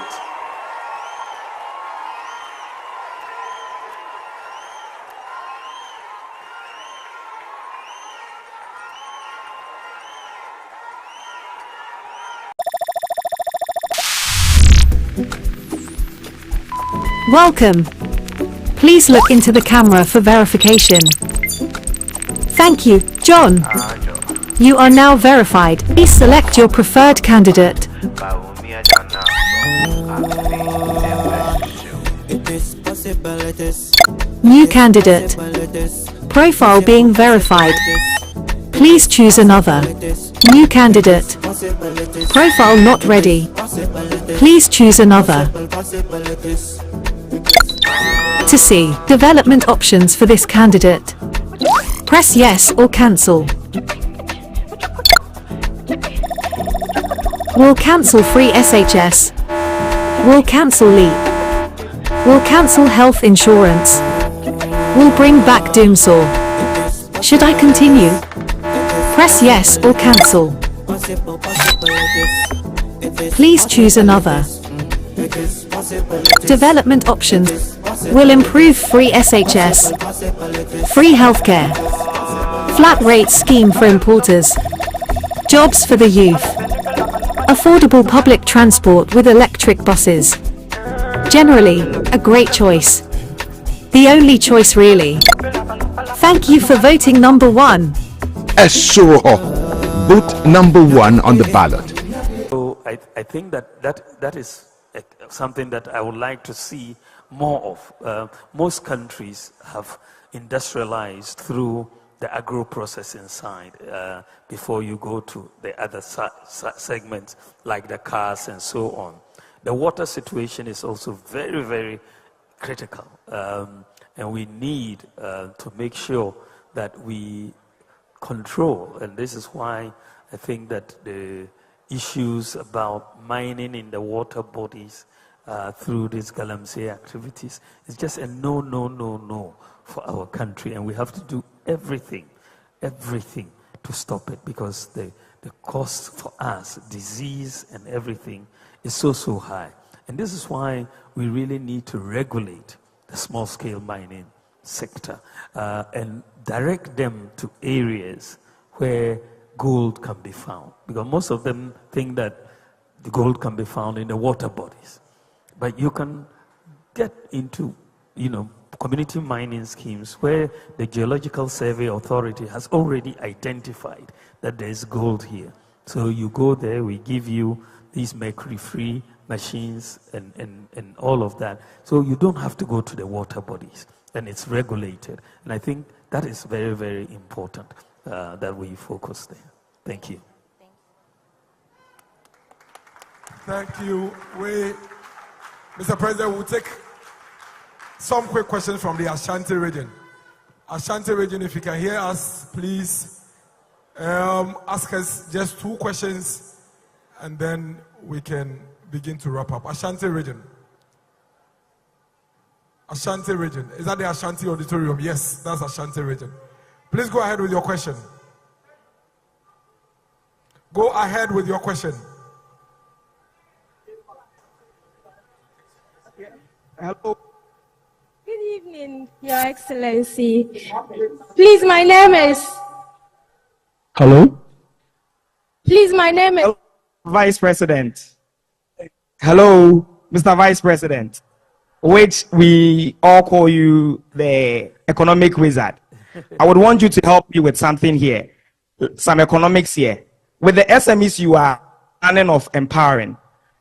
S13: Welcome. Please look into the camera for verification. Thank you, John. You are now verified. Please select your preferred candidate. New candidate. Profile being verified. Please choose another. New candidate. Profile not ready. Please choose another. To see development options for this candidate, press yes or cancel. Will cancel free SHS. Will cancel LEAP. Will cancel health insurance. Will bring back Doomsaw. Should I continue? Press yes or cancel. Please choose another. Development options will improve free SHS, free healthcare, flat rate scheme for importers, jobs for the youth, affordable public transport with electric buses, Generally, a great choice. The only choice really. Thank you for voting number 1.
S8: Esuro, vote number 1 on the ballot.
S12: So I think that is something that I would like to see more of. Most countries have industrialized through the agro-processing side before you go to the other segments like the cars and so on. The water situation is also very, very critical, and we need to make sure that we control, and this is why I think that the issues about mining in the water bodies through these galamsey activities is just a no for our country, and we have to do everything to stop it, because the cost for us, disease and everything, is so high. And this is why we really need to regulate the small-scale mining sector and direct them to areas where gold can be found, because most of them think that the gold can be found in the water bodies. But you can get into, community mining schemes where the Geological Survey Authority has already identified that there's gold here. So you go there, we give you these mercury-free machines and all of that. So you don't have to go to the water bodies, and it's regulated. And I think that is very, very important that we focus there. Thank you.
S11: Thank you. Mr. President, we'll take some quick questions from the Ashanti region. Ashanti region, if you can hear us, please ask us just 2 questions, and then we can begin to wrap up. Ashanti region. Ashanti region. Is that the Ashanti auditorium? Yes, that's Ashanti region. Please go ahead with your question. Go ahead with your question.
S14: Hello. Good evening, Your Excellency. Please, my name is...
S15: Hello?
S14: Please, my name is...
S15: Vice President. Hello, Mr. Vice President, which we all call you the economic wizard. I would want you to help me with something here, some economics here. With the SMEs you are planning of empowering,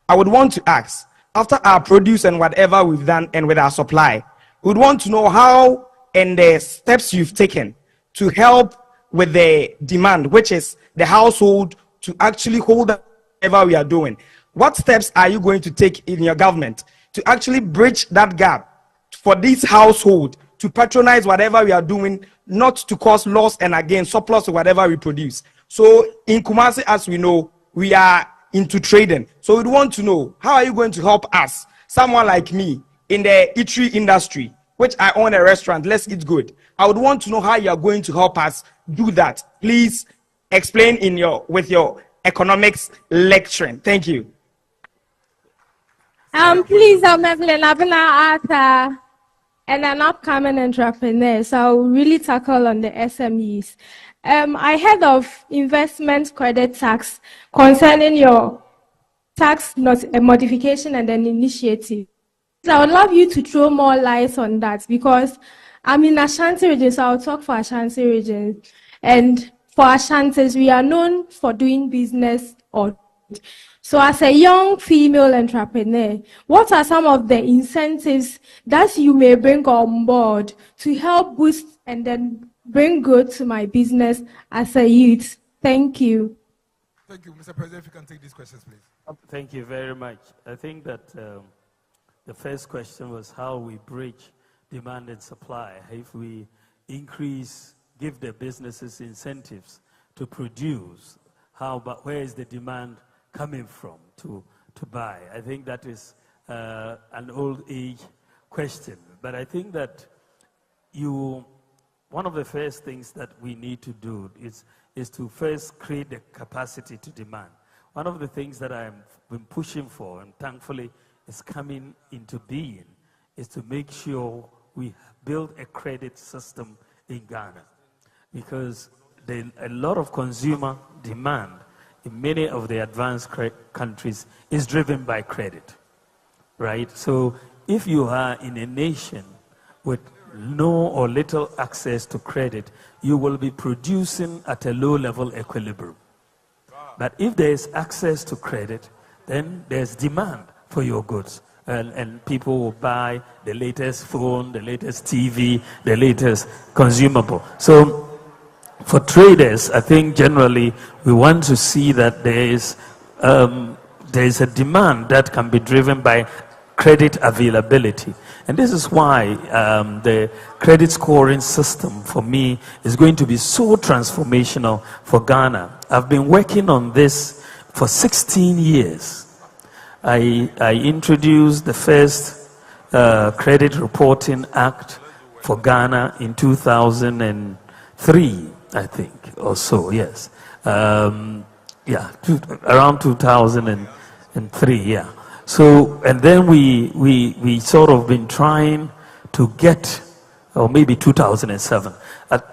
S15: I would want to ask, after our produce and whatever we've done and with our supply, we would want to know how and the steps you've taken to help with the demand, which is the household, to actually hold whatever we are doing. What steps are you going to take in your government to actually bridge that gap for this household to patronize whatever we are doing, not to cause loss and again surplus of whatever we produce? So in Kumasi, as we know, we are into trading. So we'd want to know, how are you going to help us, someone like me, in the eatery industry, which I own a restaurant, Let's Eat Good. I would want to know how you are going to help us do that. Please explain with your economics lecturing. Thank you.
S14: Please, I'm Evelyn Arthur, and an upcoming entrepreneur, so I'll really tackle on the SMEs. I heard of investment credit tax concerning your tax modification and an initiative. So I would love you to throw more light on that, because I'm in Ashanti region, so I'll talk for Ashanti region. And for Ashantis, we are known for doing business. So as a young female entrepreneur, what are some of the incentives that you may bring on board to help boost and then bring good to my business as a youth? Thank you.
S11: Thank you. Mr. President, if you can take these questions, please.
S12: Thank you very much. I think that the first question was how we bridge demand and supply. If we give the businesses incentives to produce, but where is the demand coming from to buy? I think that is an old age question. But I think that one of the first things that we need to do is to first create the capacity to demand. One of the things that I've been pushing for, and thankfully is coming into being, is to make sure we build a credit system in Ghana. Because a lot of consumer demand in many of the advanced countries is driven by credit, right? So if you are in a nation with no or little access to credit, you will be producing at a low level equilibrium. But if there is access to credit, then there's demand for your goods. And people will buy the latest phone, the latest TV, the latest consumable. So for traders, I think generally we want to see that there is a demand that can be driven by credit availability. And this is why the credit scoring system for me is going to be so transformational for Ghana. I've been working on this for 16 years. I introduced the first Credit Reporting Act for Ghana in 2003, I think, or so, yes. Around 2003, yeah. So, and then we sort of been trying to get, or maybe 2007,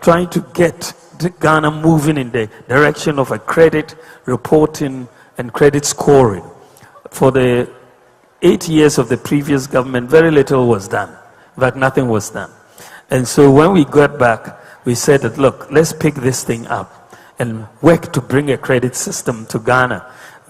S12: trying to get Ghana moving in the direction of a credit reporting and credit scoring. For the 8 years of the previous government, very little was done. In fact, nothing was done. And so when we got back, we said that, look, let's pick this thing up and work to bring a credit system to Ghana.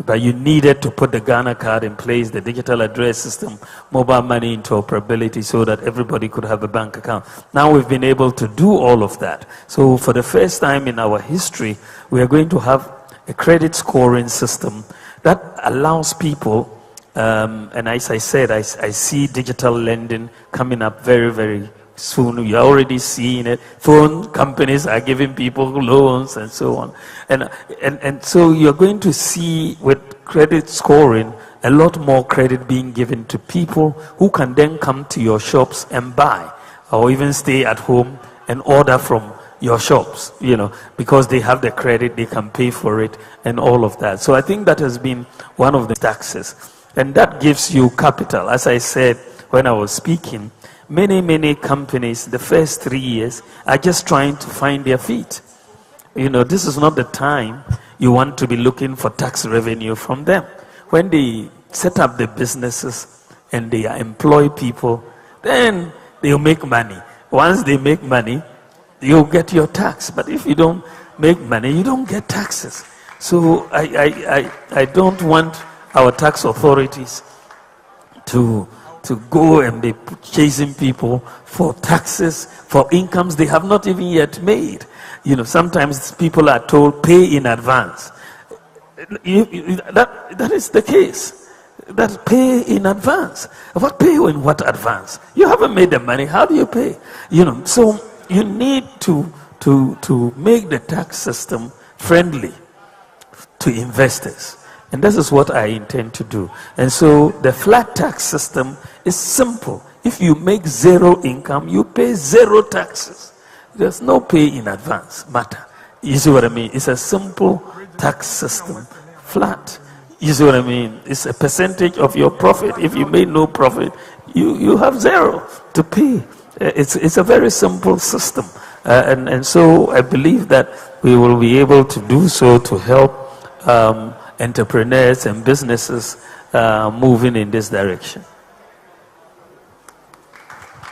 S12: But you needed to put the Ghana card in place, the digital address system, mobile money interoperability, so that everybody could have a bank account. Now we've been able to do all of that. So for the first time in our history, we are going to have a credit scoring system that allows people, and as I said, I see digital lending coming up very, very soon. You're already seeing it. Phone companies are giving people loans and so on. And so you're going to see with credit scoring a lot more credit being given to people who can then come to your shops and buy, or even stay at home and order from your shops, you know, because they have the credit, they can pay for it and all of that. So I think that has been one of the taxes. And that gives you capital. As I said when I was speaking, many companies, the first 3 years, are just trying to find their feet. You know, this is not the time you want to be looking for tax revenue from them. When they set up the businesses and they employ people, then they'll make money. Once they make money, you'll get your tax. But if you don't make money, you don't get taxes. So I don't want our tax authorities to go and be chasing people for taxes, for incomes they have not even yet made. You know, sometimes people are told, pay in advance. That is the case. That pay in advance. What pay in what advance? You haven't made the money. How do you pay? You know, so you need to make the tax system friendly to investors. And this is what I intend to do. And so the flat tax system is simple. If you make zero income, you pay zero taxes. There's no pay in advance matter. You see what I mean? It's a simple tax system. Flat. You see what I mean? It's a percentage of your profit. If you made no profit, you have zero to pay. It's a very simple system. And so I believe that we will be able to do so to help entrepreneurs and businesses moving in this direction.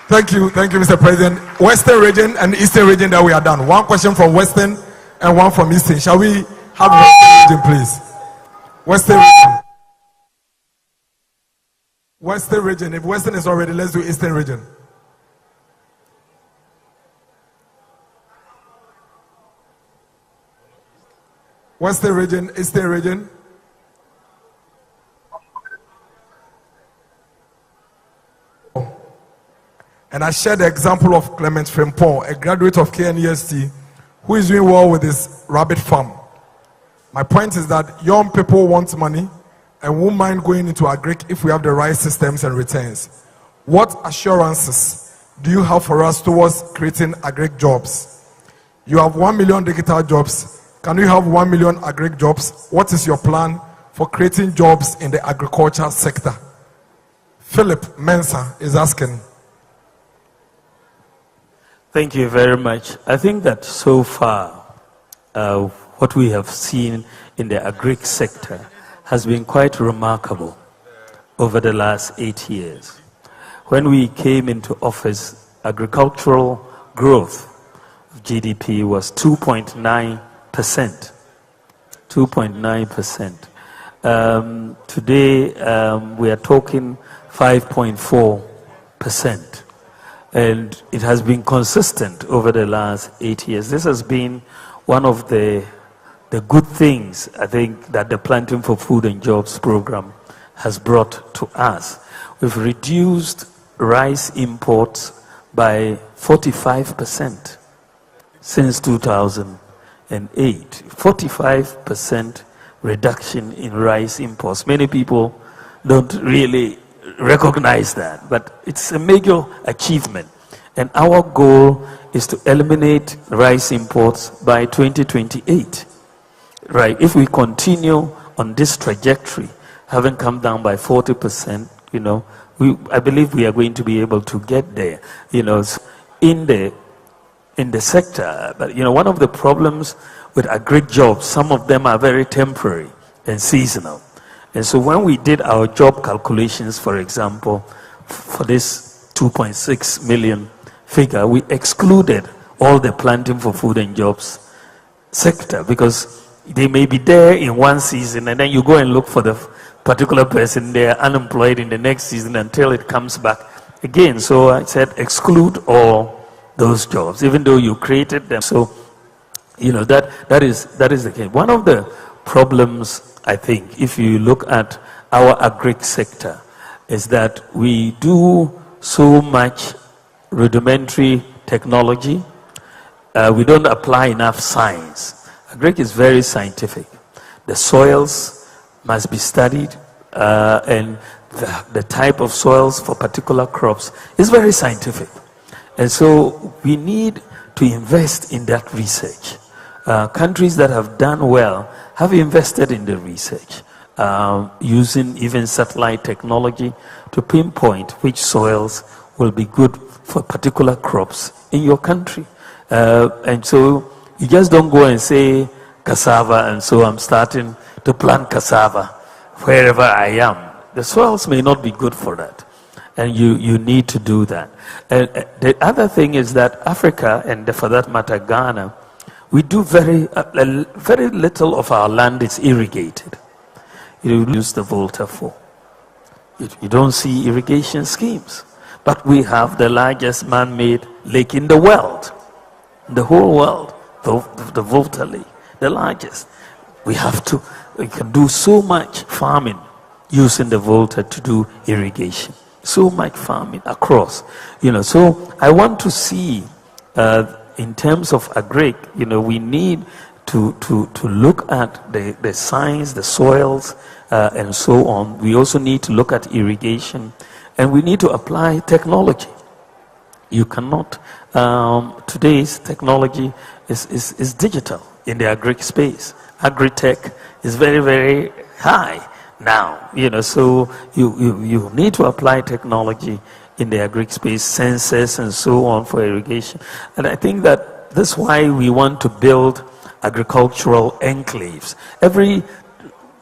S11: Thank you, Mr. President. Western region and Eastern region, that we are done. One question from Western and one from Eastern. Shall we have Western region, please? Western region. Western region. If Western is already, let's do Eastern region. Western region, Eastern region. And I shared the example of Clement Frimpong, a graduate of KNEST, who is doing well with his rabbit farm. My point is that young people want money and won't mind going into agric if we have the right systems and returns. What assurances do you have for us towards creating agric jobs? You have 1 million digital jobs. Can you have 1 million agric jobs? What is your plan for creating jobs in the agriculture sector? Philip Mensah is asking.
S12: Thank you very much. I think that so far, what we have seen in the agric sector has been quite remarkable over the last 8 years. When we came into office, agricultural growth of GDP was 2.9%. 2.9%. Today, we are talking 5.4%. And it has been consistent over the last 8 years. This has been one of the good things, I think, that the Planting for Food and Jobs program has brought to us. We've reduced rice imports by 45% since 2008. 45% reduction in rice imports. Many people don't really recognize that, but it's a major achievement. And our goal is to eliminate rice imports by 2028. Right? If we continue on this trajectory, having come down by 40%, you know, I believe we are going to be able to get there, you know, in the sector. But, you know, one of the problems with agri jobs, some of them are very temporary and seasonal. And so when we did our job calculations, for example, for this 2.6 million figure, we excluded all the Planting for Food and Jobs sector, because they may be there in one season and then you go and look for the particular person there unemployed in the next season until it comes back again. So I said exclude all those jobs, even though you created them. So, you know, that is the case. One of the problems, I think, if you look at our agri sector, is that we do so much rudimentary technology. We don't apply enough science. Agri is very scientific. The soils must be studied, and the type of soils for particular crops is very scientific. And so we need to invest in that research. Countries that have done well have invested in the research, using even satellite technology to pinpoint which soils will be good for particular crops in your country. And so you just don't go and say cassava, and so I'm starting to plant cassava wherever I am. The soils may not be good for that, and you need to do that. And the other thing is that Africa, and for that matter Ghana, we do very little of our land is irrigated. You use the Volta for. You don't see irrigation schemes. But we have the largest man-made lake in the world, the whole world, the Volta Lake, the largest. We can do so much farming using the Volta to do irrigation. So much farming across, you know. So I want to see, in terms of agri, you know, we need to look at the science, the soils, and so on. We also need to look at irrigation, and we need to apply technology. You cannot, today's technology is digital in the agri space. Agri-tech is very, very high now, you know, so you need to apply technology in the agri space, sensors and so on for irrigation. And I think that that's why we want to build agricultural enclaves. Every,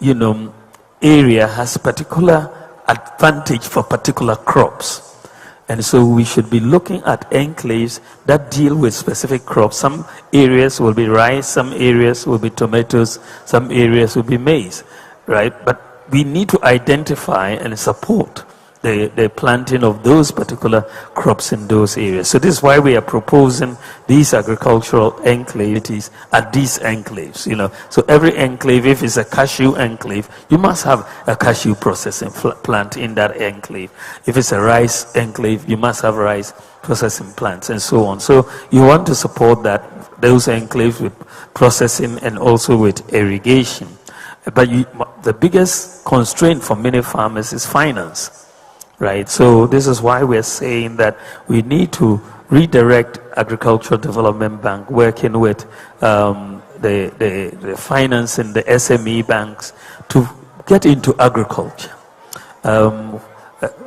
S12: you know, area has particular advantage for particular crops. And so we should be looking at enclaves that deal with specific crops. Some areas will be rice, some areas will be tomatoes, some areas will be maize, right? But we need to identify and support the planting of those particular crops in those areas. So this is why we are proposing these agricultural enclaves at these enclaves, you know. So every enclave, if it's a cashew enclave, you must have a cashew processing plant in that enclave. If it's a rice enclave, you must have rice processing plants and so on. So you want to support those enclaves with processing and also with irrigation. But the biggest constraint for many farmers is finance. Right, so this is why we're saying that we need to redirect Agricultural Development Bank, working with the finance and the SME banks to get into agriculture. I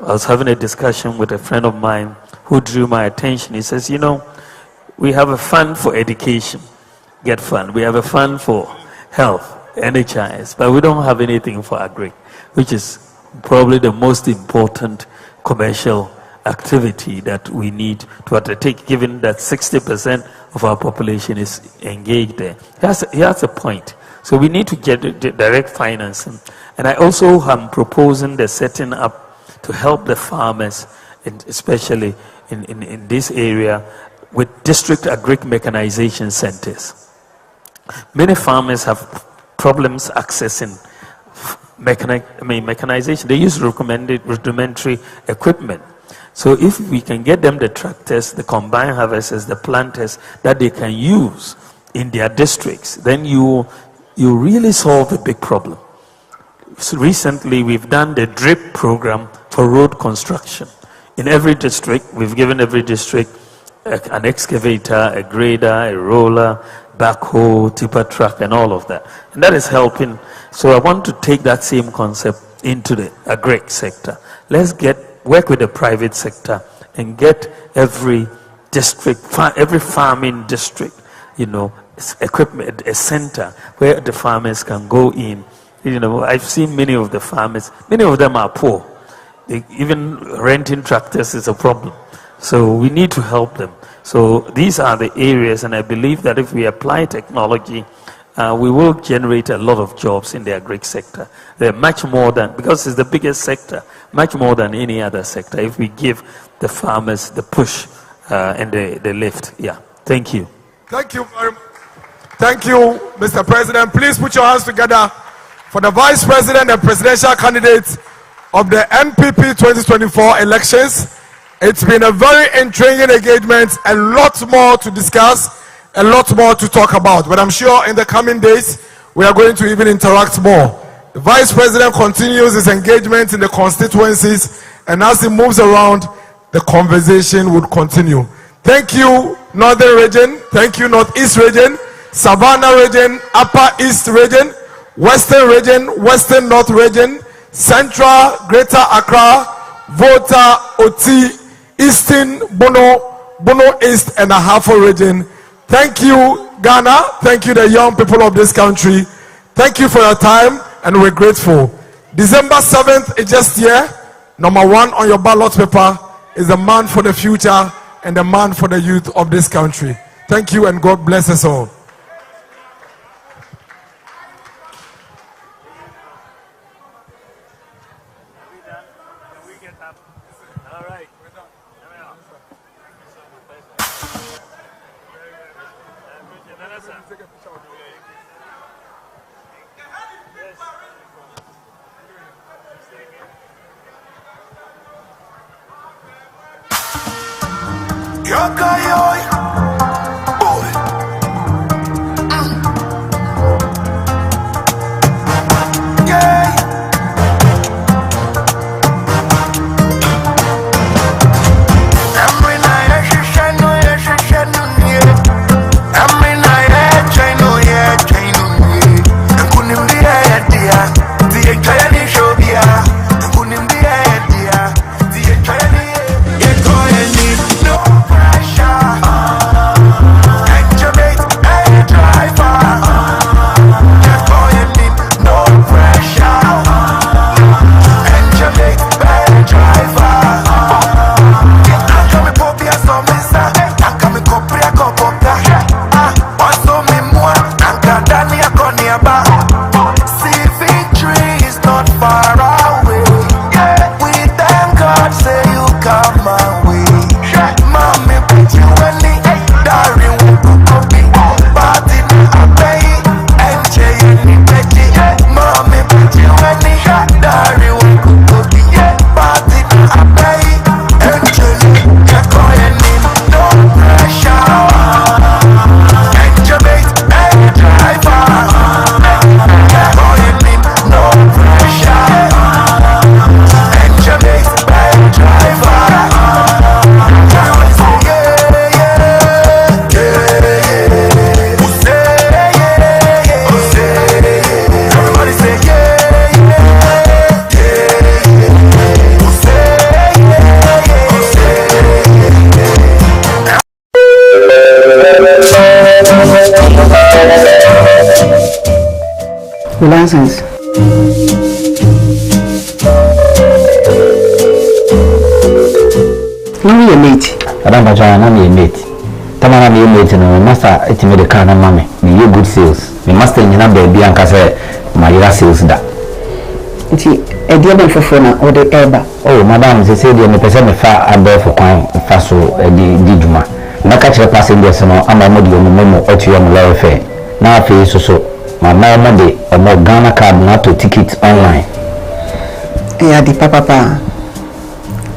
S12: was having a discussion with a friend of mine who drew my attention. He says, you know, we have a fund for education, GET fund. We have a fund for health, NHIS, but we don't have anything for agri, which is probably the most important commercial activity that we need to undertake, given that 60% of our population is engaged there. He has a point. So we need to get direct financing. And I also am proposing the setting up to help the farmers, especially in this area, with district agri mechanization centers. Many farmers have problems accessing mechanization. They use rudimentary equipment. So if we can get them the tractors, the combine harvesters, the planters that they can use in their districts, then you really solve a big problem. So recently, we've done the DRIP program for road construction. In every district, we've given every district an excavator, a grader, a roller, backhoe, tipper truck, and all of that. And that is helping. So I want to take that same concept into the agri sector. Let's work with the private sector and get every district, every farming district, equipment, a center where the farmers can go in. I've seen many of the farmers, many of them are poor. Even renting tractors is a problem. So we need to help them. So these are the areas, and I believe that if we apply technology, we will generate a lot of jobs in the agri sector. They're much more than, because it's the biggest sector, much more than any other sector, if we give the farmers the push and the lift. Yeah. Thank you.
S11: Thank you very much. Thank you, Mr. President. Please put your hands together for the Vice President and Presidential Candidates of the NPP 2024 elections. It's been a very intriguing engagement, a lot more to discuss, a lot more to talk about. But I'm sure in the coming days, we are going to even interact more. The Vice President continues his engagement in the constituencies, and as he moves around, the conversation would continue. Thank you, Northern Region. Thank you, Northeast Region, Savannah Region, Upper East Region, Western Region, Western North Region, Central, Greater Accra, Volta, Oti, Eastern, Bono East, and Ahafo Region. Thank you, Ghana. Thank you, the young people of this country. Thank you for your time, and we're grateful. December 7th is just here. Number 1 on your ballot paper is the man for the future and the man for the youth of this country. Thank you, and God bless us all.
S16: Your license.
S1: No, you mate.
S3: I don't know, I'm mate. Tamara, me mate, no master, it's me the car and mammy. Me you good sales. Me master in your baby and case my sales that.
S1: It's a dear for phone or the air.
S3: Oh, madam, they say the person far above for coin, fast so the Juma. Na catch the passengers no ama mo di memo otu yo mo fair. Na afi so my mama dey o mo Ghana card na to ticket online.
S1: Ya di papa.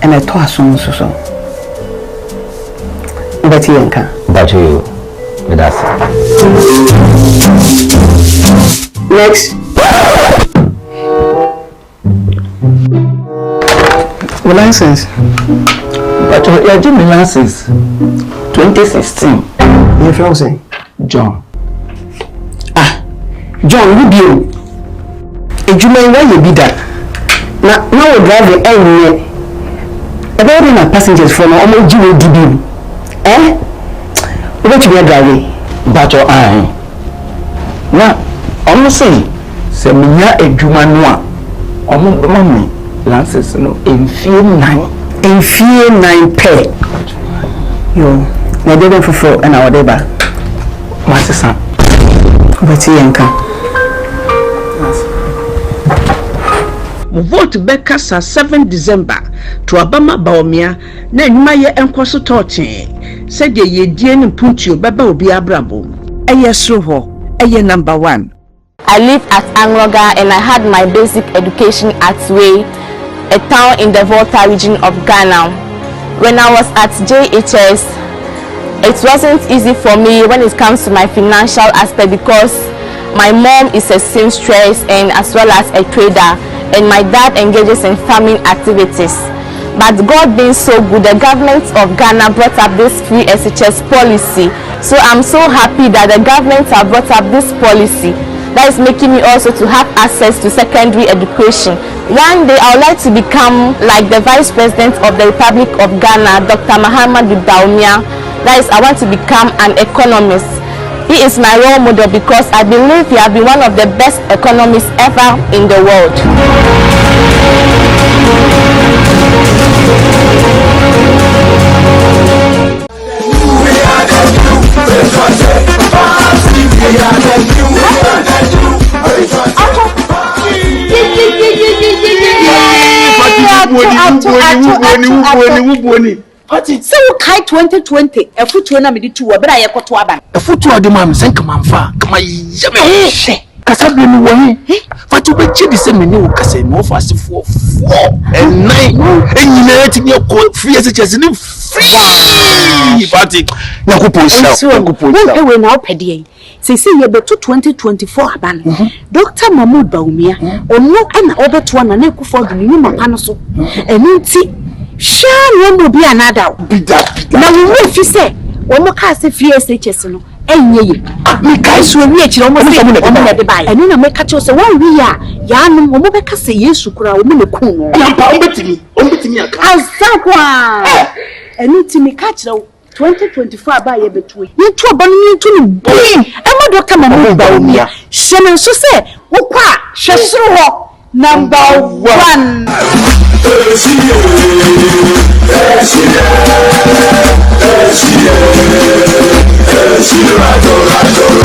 S1: And I told so. But Yanka.
S3: But you with us.
S1: Next. What license?
S16: But you're doing license 2016.
S1: Your fiance?
S16: John.
S1: John, who do you? If you may why you be that? Now we drive the air. About in passengers from almost you give you. What you are driving?
S16: But your eye. Now, honestly, say me ya a Jumanua. Mommy, lances no in few 9
S1: pair. Yo, na debe fufu and our deba.
S16: Masisa.
S1: But Yanka.
S17: Vote Bekasa 7 December to Abama Bawumia na nyuma ye enkoso torche said ye die ne puntio beba obi abrabo eye so ho eye number 1.
S5: I live at Angloga and I had my basic education at Way, a town in the Volta region of Ghana. When I was at JHS, it wasn't easy for me when it comes to my financial aspect because my mom is a seamstress and as well as a trader, and my dad engages in farming activities. But God being so good, the government of Ghana brought up this free SHS policy. So I'm so happy that the government have brought up this policy that is making me also to have access to secondary education. One day I would like to become like the Vice President of the Republic of Ghana, Dr. Bawumia. That is, I want to become an economist. He is my role model because I believe he has been one of the best economists ever in the world.
S17: So kai 2020 efutu na medi tu obra ye koto aba
S16: efutu ade mam senka mamfa kama yeme she kasabre ni wo he fatu be chi dise me ni wo kasa me ofo asefo 4 and 9 enyina etimi ko free SHS ni free fati yakupon sha
S17: we na opede say ye beto 2024 aba no Dr. Bawumia ono ana obeto na na ekufo do ni mapa no so enti share no be another na we fi say o mo ka se free SHS no enye ye me kai so wi akire o mo se o mo na de bai eni na me ka che so wan wi ya no o mo be ka se Yesu kura o mo ne kun no
S16: ya pa o betimi aka
S17: azakwa eni ti me ka kire 2024 aba ye betu ye tu oba no tu ni bi e mo Dr. Bawumia shene so se wo kwa hwesoro ho number 1
S18: Rajo